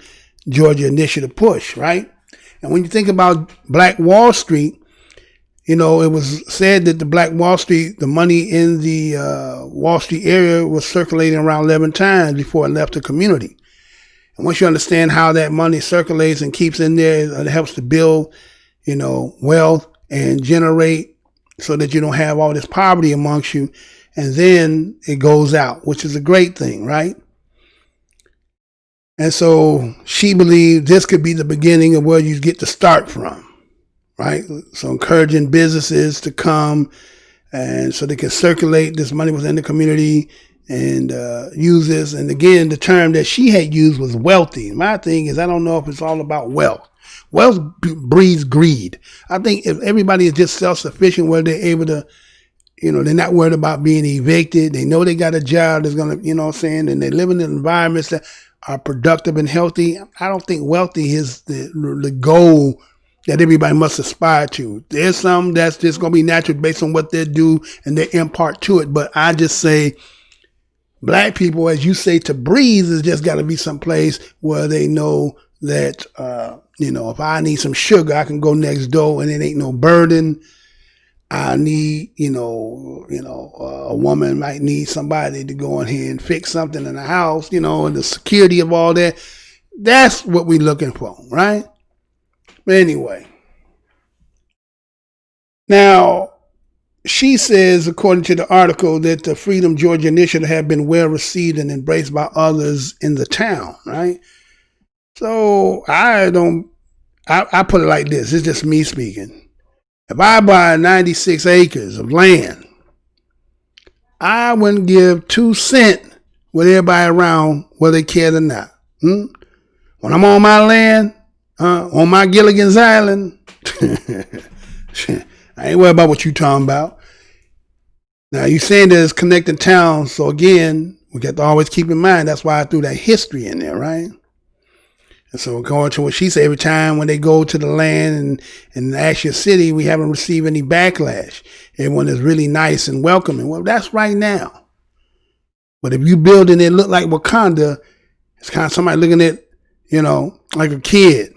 Georgia Initiative push, right? And when you think about Black Wall Street, you know, it was said that the Black Wall Street, the money in the Wall Street area was circulating around 11 times before it left the community. And once you understand how that money circulates and keeps in there, it helps to build, you know, wealth and generate so that you don't have all this poverty amongst you. And then it goes out, which is a great thing, right? And so she believed this could be the beginning of where you get to start from, right? So encouraging businesses to come, and so they can circulate this money within the community and use this. And again, the term that she had used was wealthy. My thing is, I don't know if it's all about wealth. Wealth breeds greed. I think if everybody is just self-sufficient, where they're able to, you know, they're not worried about being evicted. They know they got a job that's going to, you know what I'm saying, and they live in environments that are productive and healthy. I don't think wealthy is the goal that everybody must aspire to. There's some that's just going to be natural based on what they do and they impart to it. But I just say black people, as you say, to breathe is just got to be someplace where they know that, you know, if I need some sugar, I can go next door and it ain't no burden. I need, a woman might need somebody to go in here and fix something in the house, you know, and the security of all that. That's what we're looking for, right? But anyway. Now, she says, according to the article, that the Freedom Georgia Initiative have been well received and embraced by others in the town, right? So I put it like this. It's just me speaking. If I buy 96 acres of land, I wouldn't give 2 cents with everybody around, whether they cared or not. When I'm on my land, on my Gilligan's Island, I ain't worried about what you talking about. Now, you saying that it's connecting towns, so again, we got to always keep in mind, that's why I threw that history in there, right? And so according to what she said, every time when they go to the land and ask your city, we haven't received any backlash. Everyone is really nice and welcoming. Well, that's right now. But if you build and it look like Wakanda, it's kind of somebody looking at, you know, like a kid.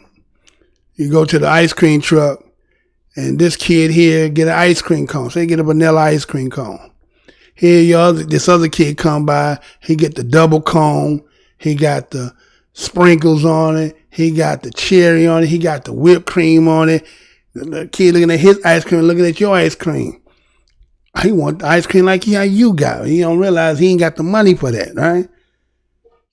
You go to the ice cream truck and this kid here get an ice cream cone. So they get a vanilla ice cream cone. Here this other kid come by, he get the double cone. He got the sprinkles on it. He got the cherry on it. He got the whipped cream on it. The kid looking at his ice cream, looking at your ice cream. He want the ice cream like how you got it. He don't realize he ain't got the money for that, right?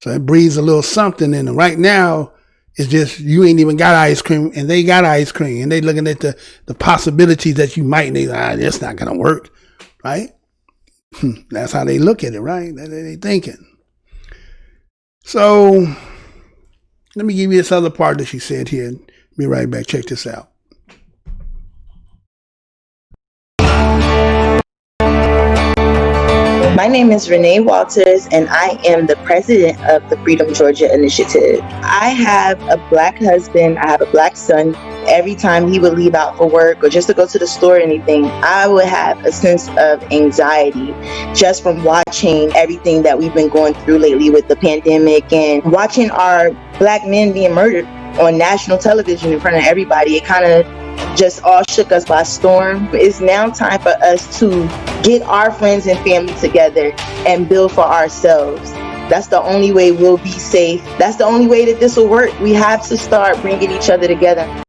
So it breeds a little something in them. Right now, it's just you ain't even got ice cream and they got ice cream and they looking at the possibilities that you might need. That's not going to work, right? That's how they look at it, right? They thinking. So let me give you this other part that she said here. Be right back. Check this out. My My name is Renee Walters, and I am the president of the Freedom Georgia Initiative. I have a Black husband. I have a Black son. Every time he would leave out for work or just to go to the store or anything, I would have a sense of anxiety just from watching everything that we've been going through lately with the pandemic and watching our Black men being murdered on national television in front of everybody. It kind of just all shook us by storm. It's now time for us to get our friends and family together and build for ourselves. That's the only way we'll be safe. That's the only way that this will work. We have to start bringing each other together.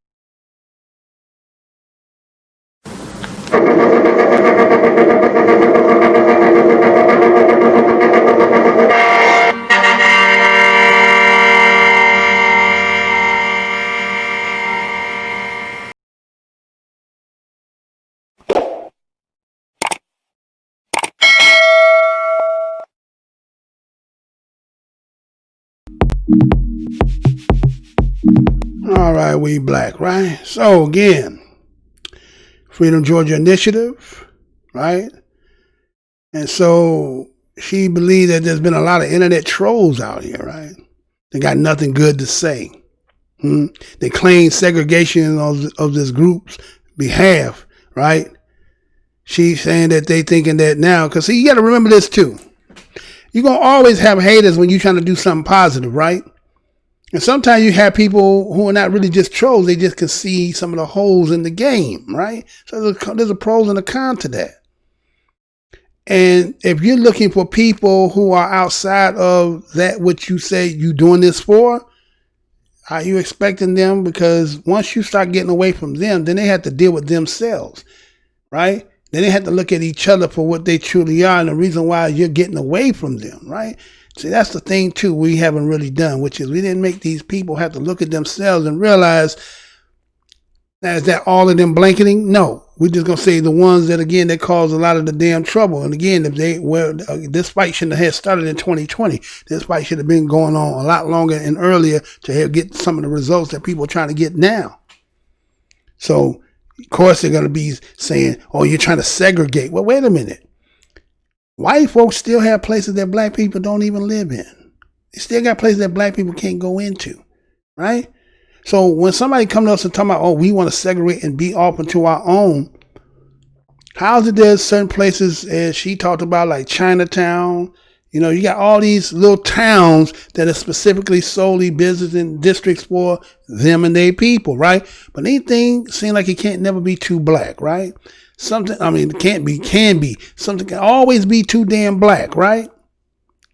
All right, we Black, right? So again, Freedom Georgia Initiative, right? And so she believed that there's been a lot of internet trolls out here, right? They got nothing good to say. They claim segregation of this group's behalf, right? She's saying that they thinking that now, because see, you got to remember this too. You're going to always have haters when you're trying to do something positive, right? And sometimes you have people who are not really just trolls. They just can see some of the holes in the game, right? So there's a pros and a con to that. And if you're looking for people who are outside of that which you say you're doing this for, are you expecting them? Because once you start getting away from them, then they have to deal with themselves, right? Then they have to look at each other for what they truly are and the reason why you're getting away from them, right? See, that's the thing, too, we haven't really done, which is we didn't make these people have to look at themselves and realize, is that all of them blanketing? No. We're just going to say the ones that, again, that cause a lot of the damn trouble. And again, if this fight shouldn't have started in 2020. This fight should have been going on a lot longer and earlier to get some of the results that people are trying to get now. So, of course, they're going to be saying, oh, you're trying to segregate. Well, wait a minute. White folks still have places that Black people don't even live in. They still got places that Black people can't go into, right? So when somebody comes to us and talking about, oh, we want to segregate and be off into our own, how is it there's certain places, as she talked about, like Chinatown, you got all these little towns that are specifically solely business and districts for them and their people, right? But anything seems like it can't never be too Black, right? It can be. Something can always be too damn Black, right?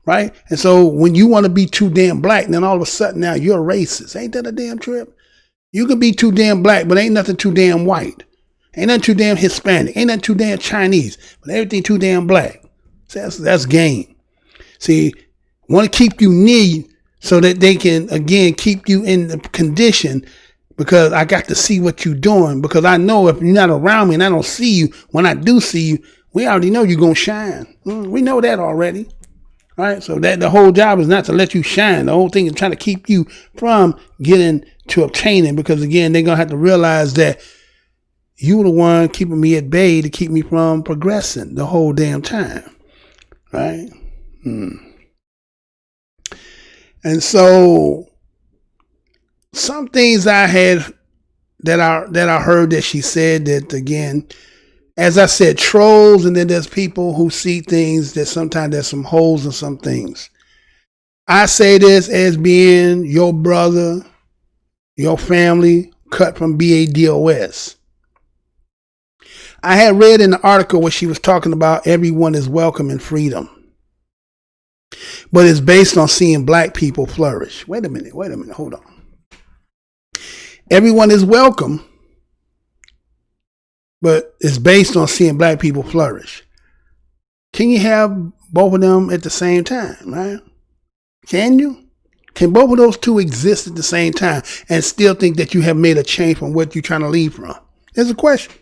Right? And so when you want to be too damn Black, then all of a sudden now you're a racist. Ain't that a damn trip? You can be too damn Black, but ain't nothing too damn white. Ain't nothing too damn Hispanic. Ain't nothing too damn Chinese, but everything too damn Black. So that's game. See, want to keep you near so that they can, again, keep you in the condition because I got to see what you're doing. Because I know if you're not around me and I don't see you, when I do see you, we already know you're going to shine. We know that already. Right? So that the whole job is not to let you shine. The whole thing is trying to keep you from getting to obtaining. Because again, they're going to have to realize that you the one keeping me at bay to keep me from progressing the whole damn time. Right? And so some things I had that I heard that she said that, again, as I said, trolls, and then there's people who see things that sometimes there's some holes in some things. I say this as being your brother, your family, cut from BADOS. I had read in the article where she was talking about everyone is welcome in freedom. But it's based on seeing Black people flourish. Wait a minute, hold on. Everyone is welcome, but it's based on seeing Black people flourish. Can you have both of them at the same time, right? Can you? Can both of those two exist at the same time and still think that you have made a change from what you're trying to leave from? There's a question.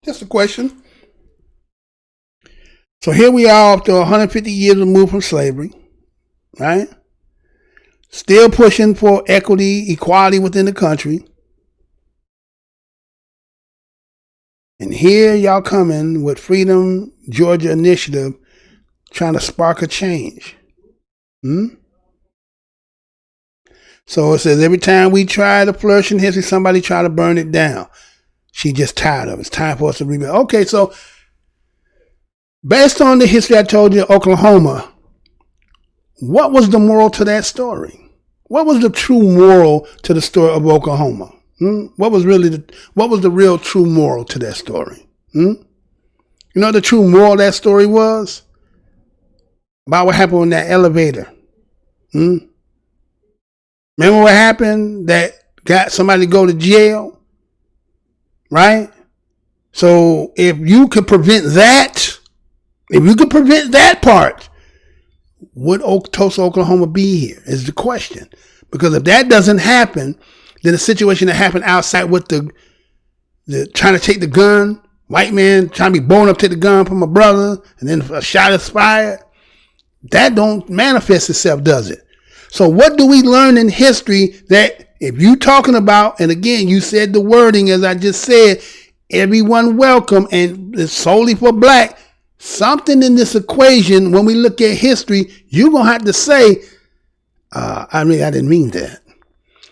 Just a question. So here we are after 150 years removed from slavery, right? Still pushing for equity, equality within the country. And here y'all coming with Freedom Georgia Initiative trying to spark a change. So it says every time we try to flourish in history, somebody try to burn it down. She just tired of it. It's time for us to rebuild. Okay, so based on the history I told you, Oklahoma, what was the moral to that story? What was the true moral to the story of Oklahoma? What was the real true moral to that story? You know what the true moral of that story was? About what happened in that elevator. Remember what happened that got somebody to go to jail? Right? So if you could prevent that part, would Tulsa, Oklahoma be here is the question. Because if that doesn't happen, then the situation that happened outside with the trying to take the gun, white man trying to be blown up, take the gun from a brother, and then a shot is fired, that don't manifest itself, does it? So what do we learn in history that if you talking about, and again, you said the wording as I just said, everyone welcome, and it's solely for black, something in this equation, when we look at history, you're going to have to say, I didn't mean that.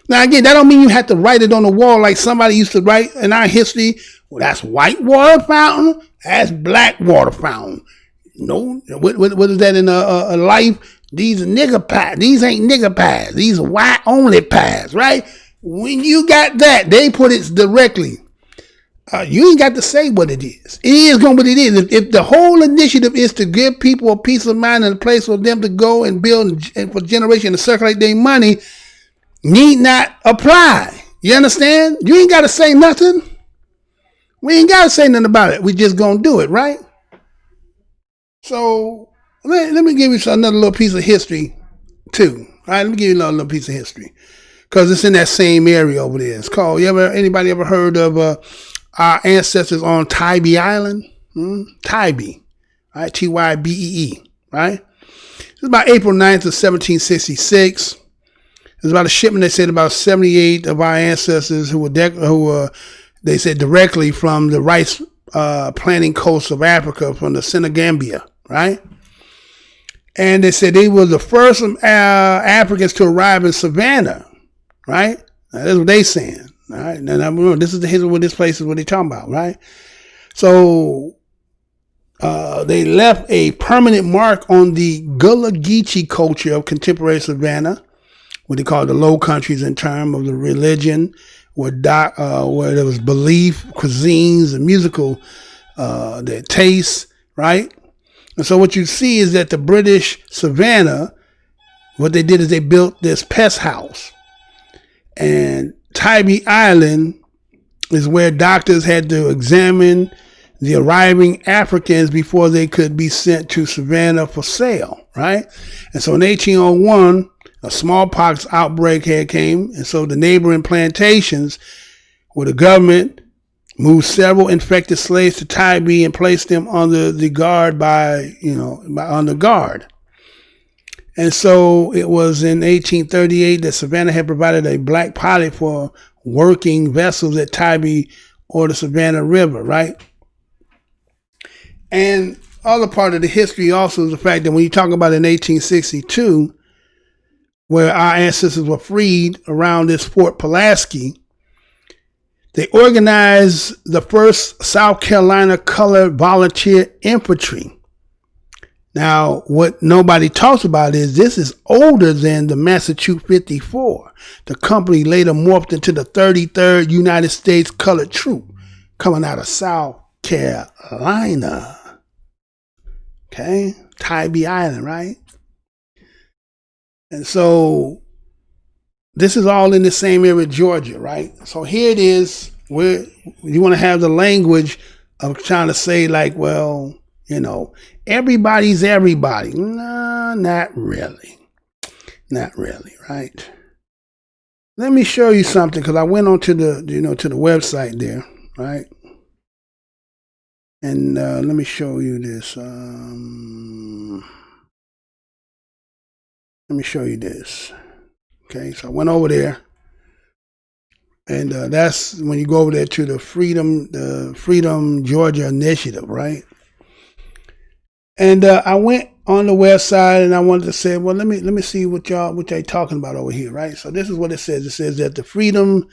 Now, again, that don't mean you have to write it on the wall like somebody used to write in our history. Well, that's white water fountain. That's black water fountain. No, what is that in a life? These are nigger pies. These ain't nigger pies. These are white only pies, right? When you got that, they put it directly. You ain't got to say what it is. It is going to be what it is. If the whole initiative is to give people a peace of mind and a place for them to go and build and for generation to circulate their money, need not apply. You understand? You ain't got to say nothing. We ain't got to say nothing about it. We just going to do it, right? So let me give you another little piece of history too. All right, let me give you another little piece of history because it's in that same area over there. It's called. Anybody ever heard of our ancestors on Tybee Island? Tybee, right? Tybee, right? It's about April 9th of 1766. There's about a shipment. They said about 78 of our ancestors who were they said directly from the rice planting coast of Africa, from the Senegambia, right? And they said they were the first Africans to arrive in Savannah, right? Now, that's what they saying, all right? Now remember, this is the history of this place is what they're talking about, right? So they left a permanent mark on the Gullah Geechee culture of contemporary Savannah, what they call the Low Countries in terms of the religion, where there was belief, cuisines, and musical their tastes, right? And so what you see is that the British Savannah, what they did is they built this pest house. And Tybee Island is where doctors had to examine the arriving Africans before they could be sent to Savannah for sale, right? And so in 1801, a smallpox outbreak came, and so the neighboring plantations, where the government moved several infected slaves to Tybee and placed them under the guard under guard. And so it was in 1838 that Savannah had provided a black pilot for working vessels at Tybee or the Savannah River, right? And other part of the history also is the fact that when you talk about in 1862, where our ancestors were freed around this Fort Pulaski, they organized the first South Carolina colored volunteer infantry. Now, what nobody talks about is this is older than the Massachusetts 54. The company later morphed into the 33rd United States Colored Troop, coming out of South Carolina. Okay, Tybee Island, right? And so this is all in the same area of Georgia, right? So here it is, where you want to have the language of trying to say like, well, everybody's everybody. No, not really. Not really, right? Let me show you something, because I went on to the, to the website there, right? And let me show you this. Let me show you this. Okay, so I went over there, and that's when you go over there to the Freedom Georgia Initiative, right? And I went on the website, and I wanted to say, well, let me see what they talking about over here, right? So this is what it says. It says that the Freedom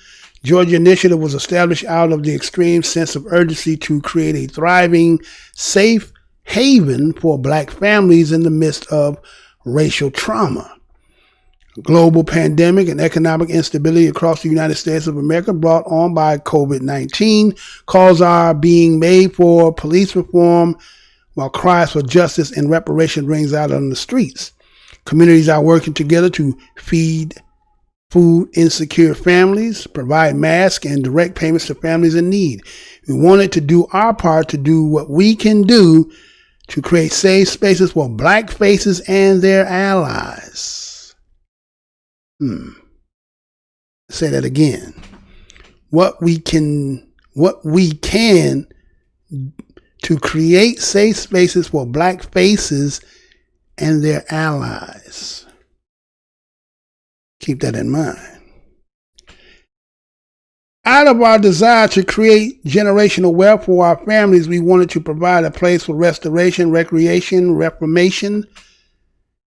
Georgia Initiative was established out of the extreme sense of urgency to create a thriving, safe haven for Black families in the midst of racial trauma. Global pandemic and economic instability across the United States of America brought on by COVID-19 calls are being made for police reform, while cries for justice and reparation rings out on the streets. Communities are working together to feed food insecure families, provide masks and direct payments to families in need. We wanted to do our part to do what we can do to create safe spaces for Black faces and their allies. Say that again. What we can to create safe spaces for Black faces and their allies. Keep that in mind. Out of our desire to create generational wealth for our families, we wanted to provide a place for restoration, recreation, reformation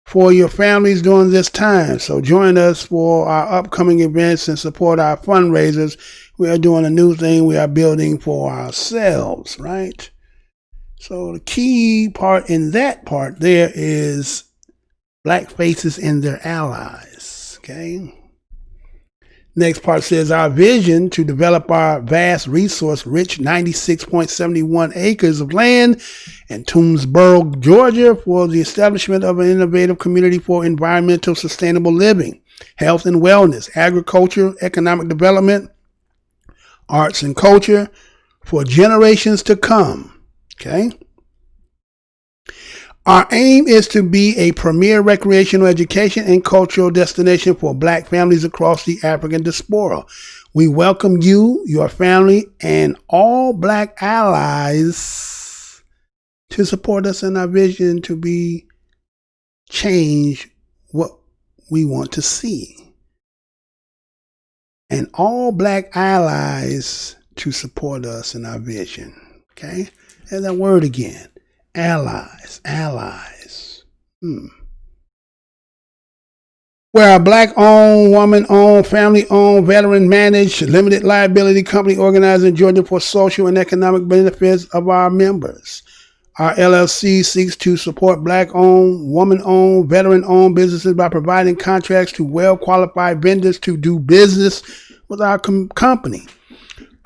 for your families during this time. So join us for our upcoming events and support our fundraisers. We are doing a new thing we are building for ourselves, right? So the key part in that part there is Black faces and their allies, okay? Next part says our vision to develop our vast resource-rich 96.71 acres of land in Toomsboro, Georgia for the establishment of an innovative community for environmental sustainable living, health and wellness, agriculture, economic development, arts and culture for generations to come. Okay. Our aim is to be a premier recreational education and cultural destination for Black families across the African diaspora. We welcome you, your family, and all Black allies to support us in our vision to be change what we want to see. And all Black allies to support us in our vision. Okay? There's that word again. Allies. We're a Black-owned, woman-owned, family-owned, veteran-managed, limited liability company organized in Georgia for social and economic benefits of our members. Our LLC seeks to support Black-owned, woman-owned, veteran-owned businesses by providing contracts to well-qualified vendors to do business with our company.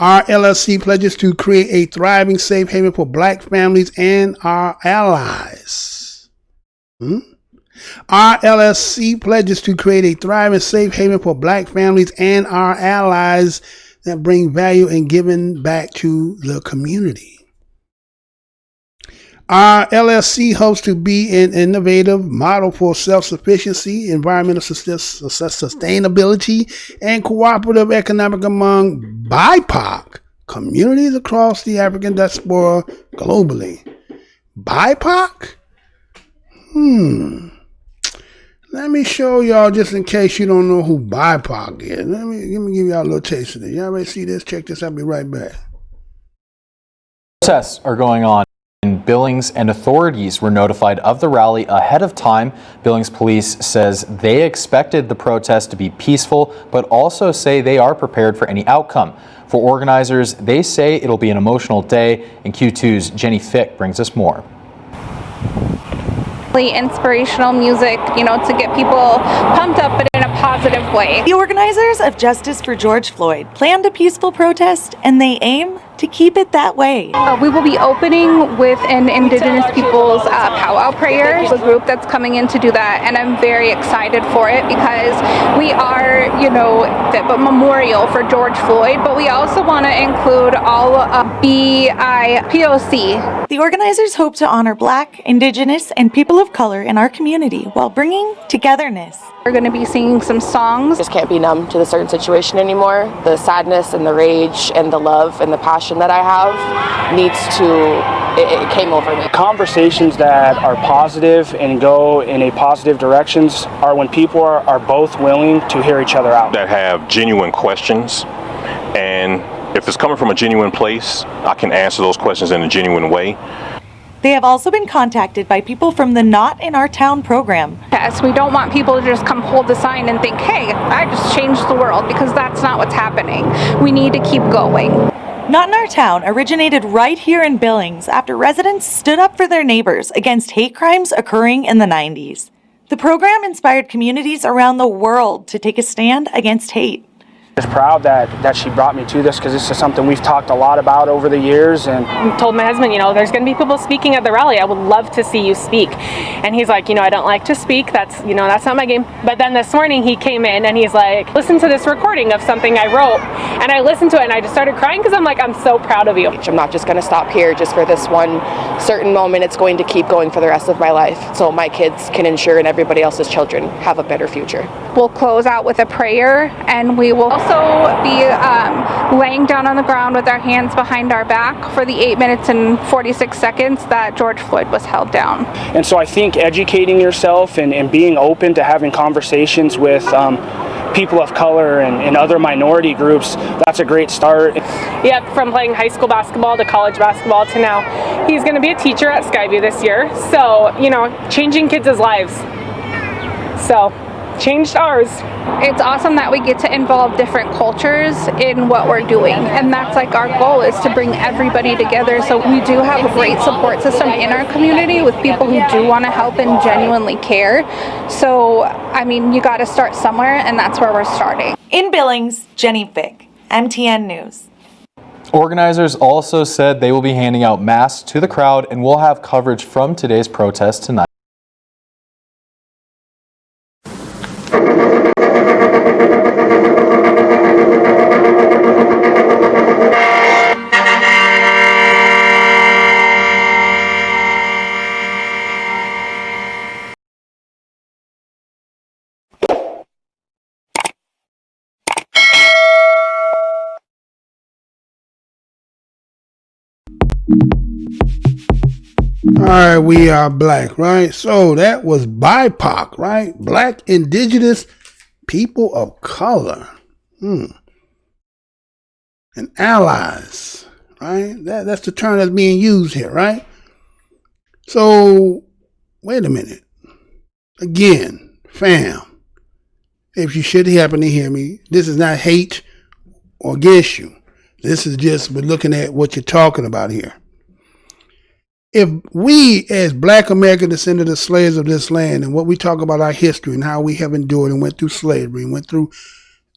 Our LLC pledges to create a thriving safe haven for Black families and our allies. Our LLC pledges to create a thriving safe haven for Black families and our allies that bring value and giving back to the community. Our LLC hopes to be an innovative model for self-sufficiency, environmental sustainability, and cooperative economic among BIPOC communities across the African diaspora globally. BIPOC? Let me show y'all just in case you don't know who BIPOC is. Let me give y'all a little taste of this. Y'all ready to see this? Check this. I'll be right back. Protests are going on in Billings, and authorities were notified of the rally ahead of time. Billings police says they expected the protest to be peaceful, but also say they are prepared for any outcome. For organizers, they say it'll be an emotional day, and Q2's Jenny Fick brings us more. Inspirational music, to get people pumped up, but in a positive way. The organizers of Justice for George Floyd planned a peaceful protest, and they aim to keep it that way. We will be opening with an Indigenous people's powwow prayer, a group that's coming in to do that, and I'm very excited for it because we are, the memorial for George Floyd, but we also want to include all BIPOC. The organizers hope to honor Black, Indigenous, and people of color in our community while bringing togetherness. We're going to be singing some songs. Just can't be numb to the certain situation anymore. The sadness and the rage and the love and the passion that I have it came over me. Conversations that are positive and go in a positive directions are when people are both willing to hear each other out. That have genuine questions, and if it's coming from a genuine place, I can answer those questions in a genuine way. They have also been contacted by people from the Not in Our Town program. Yes, we don't want people to just come hold the sign and think, hey, I just changed the world, because that's not what's happening. We need to keep going. Not in Our Town originated right here in Billings after residents stood up for their neighbors against hate crimes occurring in the 90s. The program inspired communities around the world to take a stand against hate. Just proud that she brought me to this, because this is something we've talked a lot about over the years. And I told my husband, there's going to be people speaking at the rally. I would love to see you speak. And he's like, I don't like to speak. That's not my game. But then this morning he came in and he's like, listen to this recording of something I wrote. And I listened to it and I just started crying because I'm like, I'm so proud of you. I'm not just going to stop here just for this one certain moment. It's going to keep going for the rest of my life, so my kids can ensure and everybody else's children have a better future. We'll close out with a prayer, and we will also be laying down on the ground with our hands behind our back for the 8 minutes and 46 seconds that George Floyd was held down. And so I think educating yourself and being open to having conversations with people of color and other minority groups, that's a great start. Yep, from playing high school basketball to college basketball to now. He's going to be a teacher at Skyview this year. So, changing kids' lives. So, changed ours. It's awesome that we get to involve different cultures in what we're doing, and that's like our goal, is to bring everybody together. So we do have a great support system in our community with people who do want to help and genuinely care. So you got to start somewhere, and that's where we're starting. In Billings, Jenny Fick, MTN News. Organizers also said they will be handing out masks to the crowd and will have coverage from today's protest tonight. All right, we are black, right? So that was BIPOC, right? Black, indigenous, people of color, and allies, right? That's the term that's being used here, right? So, wait a minute. Again, fam, if you should happen to hear me, this is not hate or against you. This is just, we're looking at what you're talking about here. If we, as black American descendants of slaves of this land, and what we talk about our history and how we have endured and went through slavery and went through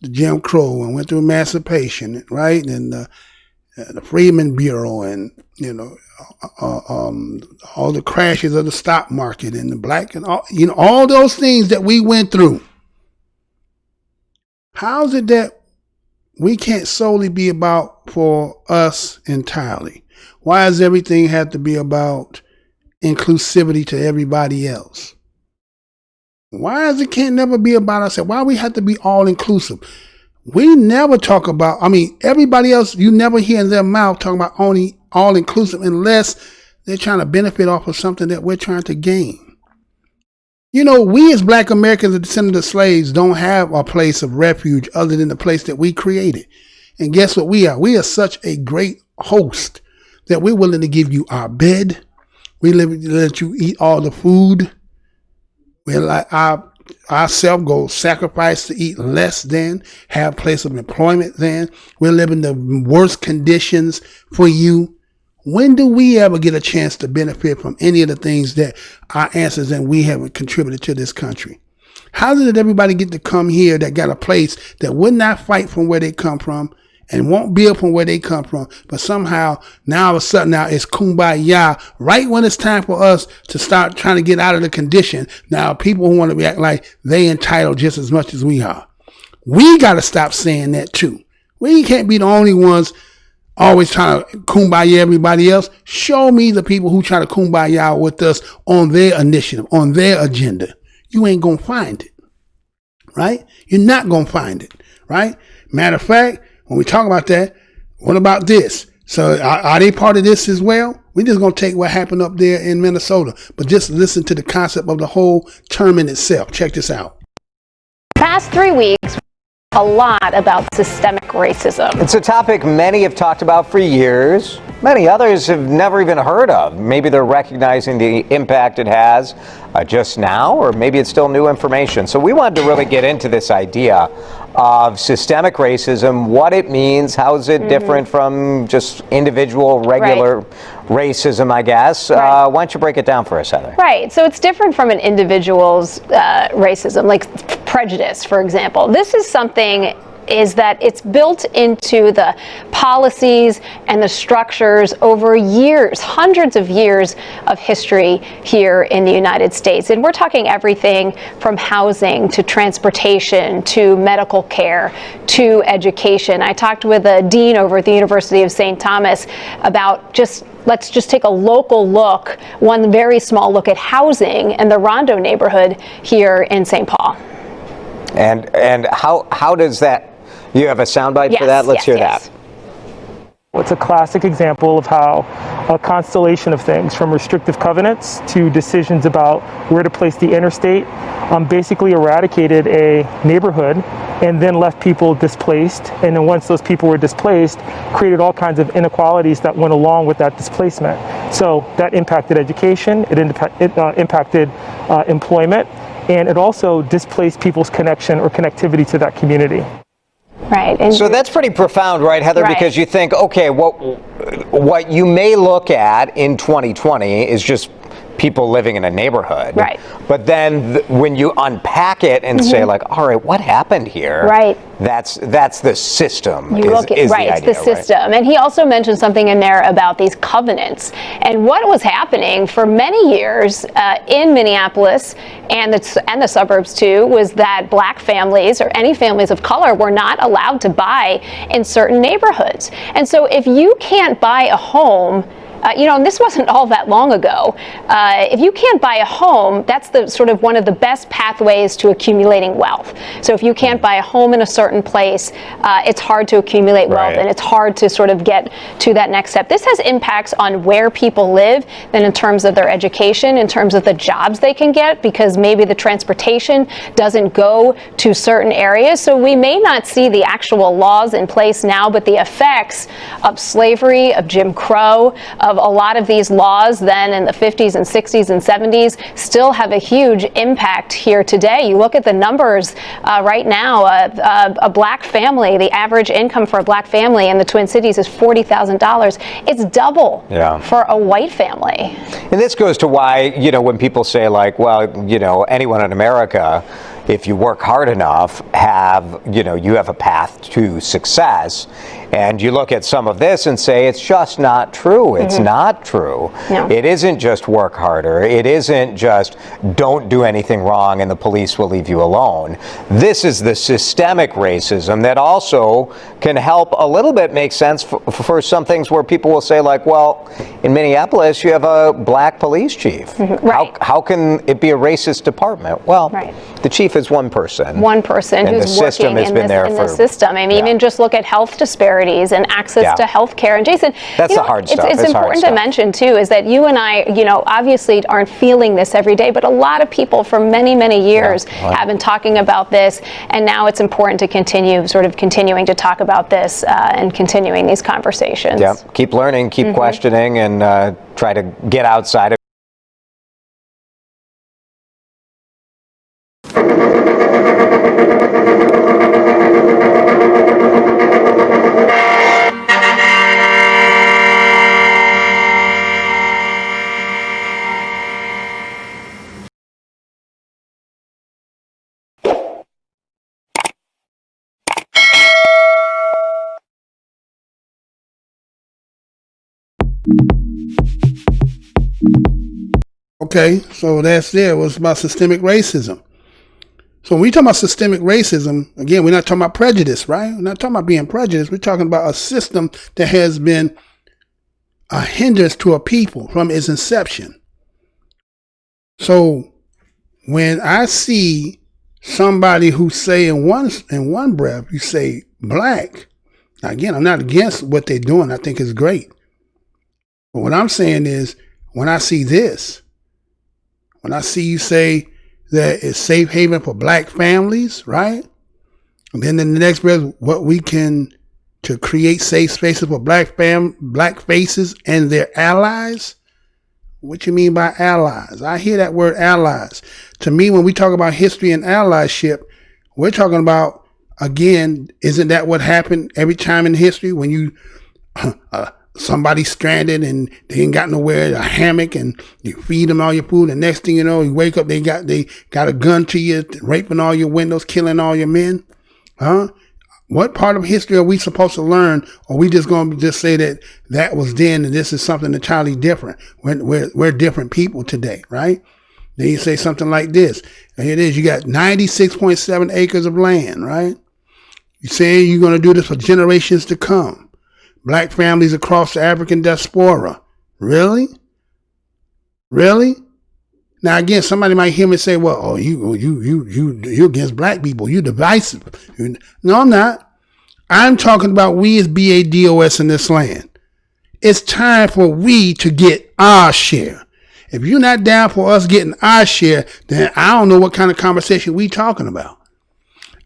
the Jim Crow and went through emancipation, right? And the Freedmen Bureau and, all the crashes of the stock market and the black and all those things that we went through. How is it that we can't solely be about for us entirely? Why does everything have to be about inclusivity to everybody else? Why does it can't never be about ourselves? Why we have to be all inclusive? We never talk about, everybody else, you never hear in their mouth talking about only all inclusive unless they're trying to benefit off of something that we're trying to gain. We as black Americans, the descendants of slaves, don't have a place of refuge other than the place that we created. And guess what we are? We are such a great host that we're willing to give you our bed. We let you eat all the food. We're like ourselves go sacrifice to eat less than, have place of employment than. We're living the worst conditions for you. When do we ever get a chance to benefit from any of the things that our ancestors and we have contributed to this country? How did everybody get to come here that got a place that would not fight from where they come from and won't build from where they come from, but somehow now all of a sudden now it's kumbaya right when it's time for us to start trying to get out of the condition. Now people who want to react like they entitled just as much as we are. We got to stop saying that too. We can't be the only ones always trying to kumbaya everybody else. Show me the people who try to kumbaya with us on their initiative, on their agenda. You ain't going to find it, right? You're not going to find it, right? Matter of fact, when we talk about that, what about this? So are they part of this as well? We're just going to take what happened up there in Minnesota, but just listen to the concept of the whole term in itself. Check this out. Past 3 weeks, a lot about systemic racism. It's a topic many have talked about for years. Many others have never even heard of. Maybe they're recognizing the impact it has just now, or maybe it's still new information. So we wanted to really get into this idea of systemic racism, what it means, how is it different from just individual, regular racism, I guess. Why don't you break it down for us, Heather? Right. So it's different from an individual's racism, like prejudice, for example. This is something is that it's built into the policies and the structures over years, hundreds of years of history here in the United States. And we're talking everything from housing to transportation to medical care to education. I talked with a dean over at the University of St. Thomas about let's just take a local look, one very small look at housing in the Rondo neighborhood here in St. Paul. And how does that, you have a soundbite for that? Let's hear that. It's a classic example of how a constellation of things, from restrictive covenants to decisions about where to place the interstate, basically eradicated a neighborhood and then left people displaced. And then once those people were displaced, created all kinds of inequalities that went along with that displacement. So that impacted education, it impacted employment, and it also displaced people's connection or connectivity to that community. Right. And so that's pretty profound, right, Heather? Right. Because you think, okay, what you may look at in 2020 is just people living in a neighborhood. Right. But then when you unpack it and say, like, all right, what happened here? Right. That's the system. You look at, right, it's the system. Right? And he also mentioned something in there about these covenants. And what was happening for many years in Minneapolis and the suburbs too was that black families or any families of color were not allowed to buy in certain neighborhoods. And so if you can't buy a home, and this wasn't all that long ago. If you can't buy a home, that's the sort of one of the best pathways to accumulating wealth. So if you can't buy a home in a certain place, it's hard to accumulate wealth, and it's hard to sort of get to that next step. This has impacts on where people live, then in terms of their education, in terms of the jobs they can get, because maybe the transportation doesn't go to certain areas. So we may not see the actual laws in place now, but the effects of slavery, of Jim Crow, of a lot of these laws then in the 50s and 60s and 70s still have a huge impact here today. You look at the numbers right now, a black family, the average income for a black family in the Twin Cities is $40,000. It's double for a white family. And this goes to why, when people say like, well, anyone in America, if you work hard enough, you have a path to success. And you look at some of this and say, it's just not true. It's not true. No. It isn't just work harder. It isn't just don't do anything wrong and the police will leave you alone. This is the systemic racism that also can help a little bit make sense for some things where people will say like, well, in Minneapolis, you have a black police chief. Right. How can it be a racist department? Well, the chief is one person. One person and who's working in the system. I mean, even just look at health disparities and access to health care. And Jason, that's the hard stuff. It's important to mention too, is that you and I, obviously aren't feeling this every day, but a lot of people for many, many years have been talking about this. And now it's important to continuing to talk about this and continuing these conversations. Yeah, keep learning, keep questioning, and try to get outside of Okay, so that's there. It was about systemic racism. So when we talk about systemic racism, again, we're not talking about prejudice, right? We're not talking about being prejudiced. We're talking about a system that has been a hindrance to a people from its inception. So when I see somebody who say in one breath, you say black. Now again, I'm not against what they're doing. I think it's great. But what I'm saying is, when I see this, when I see you say that it's safe haven for black families, right? And then in the next breath, what we can to create safe spaces for black faces and their allies. What you mean by allies? I hear that word allies. To me, when we talk about history and allyship, we're talking about, again, isn't that what happened every time in history when you somebody's stranded and they ain't got nowhere, a hammock, and you feed them all your food, and next thing you know, you wake up, they got a gun to you, raping all your windows, killing all your men? Huh? What part of history are we supposed to learn? Or are we just going to just say that was then and this is something entirely different? We're different people today, right? Then you say something like this. And here it is. You got 96.7 acres of land, right? You're saying you're going to do this for generations to come. Black families across the African diaspora. Really? Really? Now again, somebody might hear me say, "Well, oh, you're against black people. You're divisive." No, I'm not. I'm talking about we as BADOS in this land. It's time for we to get our share. If you're not down for us getting our share, then I don't know what kind of conversation we talking about.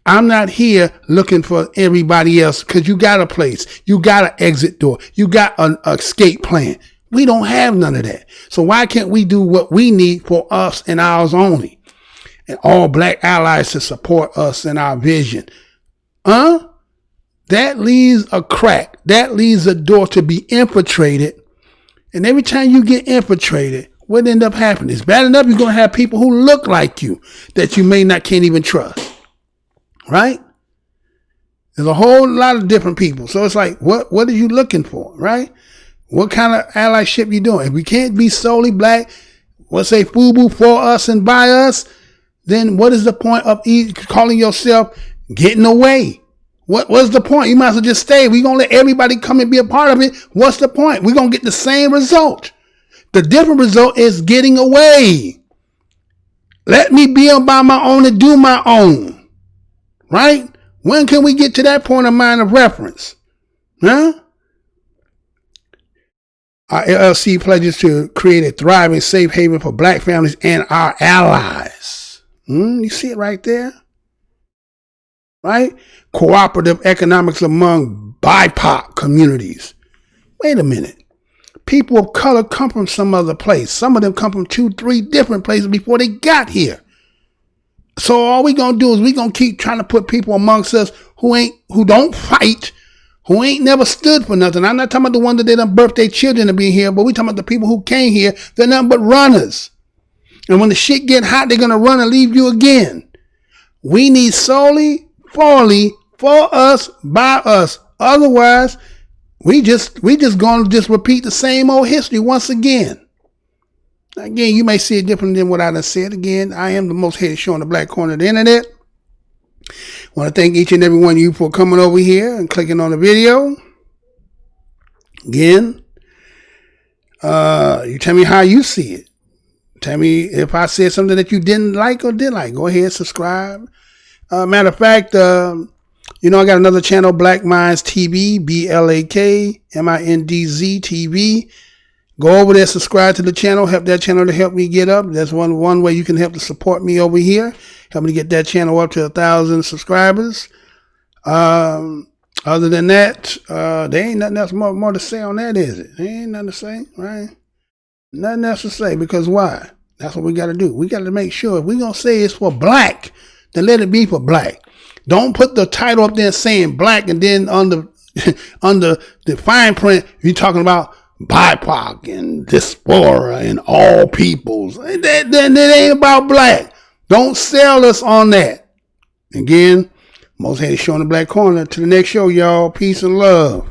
I'm not here looking for everybody else because you got a place. You got an exit door. You got an escape plan. We don't have none of that. So why can't we do what we need for us and ours only? And all black allies to support us in our vision. That leaves a crack. That leaves a door to be infiltrated. And every time you get infiltrated, what end up happening? It's bad enough you're going to have people who look like you that you can't even trust. Right? There's a whole lot of different people. So it's like, what are you looking for? Right? What kind of allyship you doing? If we can't be solely black, let's say FUBU, for us and by us, then what is the point of calling yourself getting away? What's the point? You might as well just stay. We're going to let everybody come and be a part of it. What's the point? We're going to get the same result. The different result is getting away. Let me be on by my own and do my own. Right? When can we get to that point of mind of reference? Huh? Our LLC pledges to create a thriving safe haven for black families and our allies. You see it right there? Right? Cooperative economics among BIPOC communities. Wait a minute. People of color come from some other place. Some of them come from 2-3 different places before they got here. So all we gonna do is we gonna keep trying to put people amongst us who don't fight, who ain't never stood for nothing. I'm not talking about the ones that they done birthed their children to be here, but we talking about the people who came here. They're nothing but runners. And when the shit get hot, they're gonna run and leave you again. We need solely, fully, for us, by us. Otherwise, we just gonna just repeat the same old history once again. Again, you may see it different than what I done said. Again, I am the most hated show on the black corner of the internet. I want to thank each and every one of you for coming over here and clicking on the video. Again, you tell me how you see it. Tell me if I said something that you didn't like or did like. Go ahead, subscribe. Matter of fact, I got another channel, Black MINDZ TV, BLAK MINDZ Go over there, subscribe to the channel, help that channel to help me get up. That's one way you can help to support me over here. Help me to get that channel up to 1,000 subscribers. Other than that, there ain't nothing else more to say on that, is it? There ain't nothing to say, right? Nothing else to say, because why? That's what we got to do. We got to make sure if we're going to say it's for black, then let it be for black. Don't put the title up there saying black and then under the fine print, you're talking about BIPOC and diaspora and all peoples. That ain't about black. Don't sell us on that. Again, most hated show in the black corner. To the next show, y'all. Peace and love.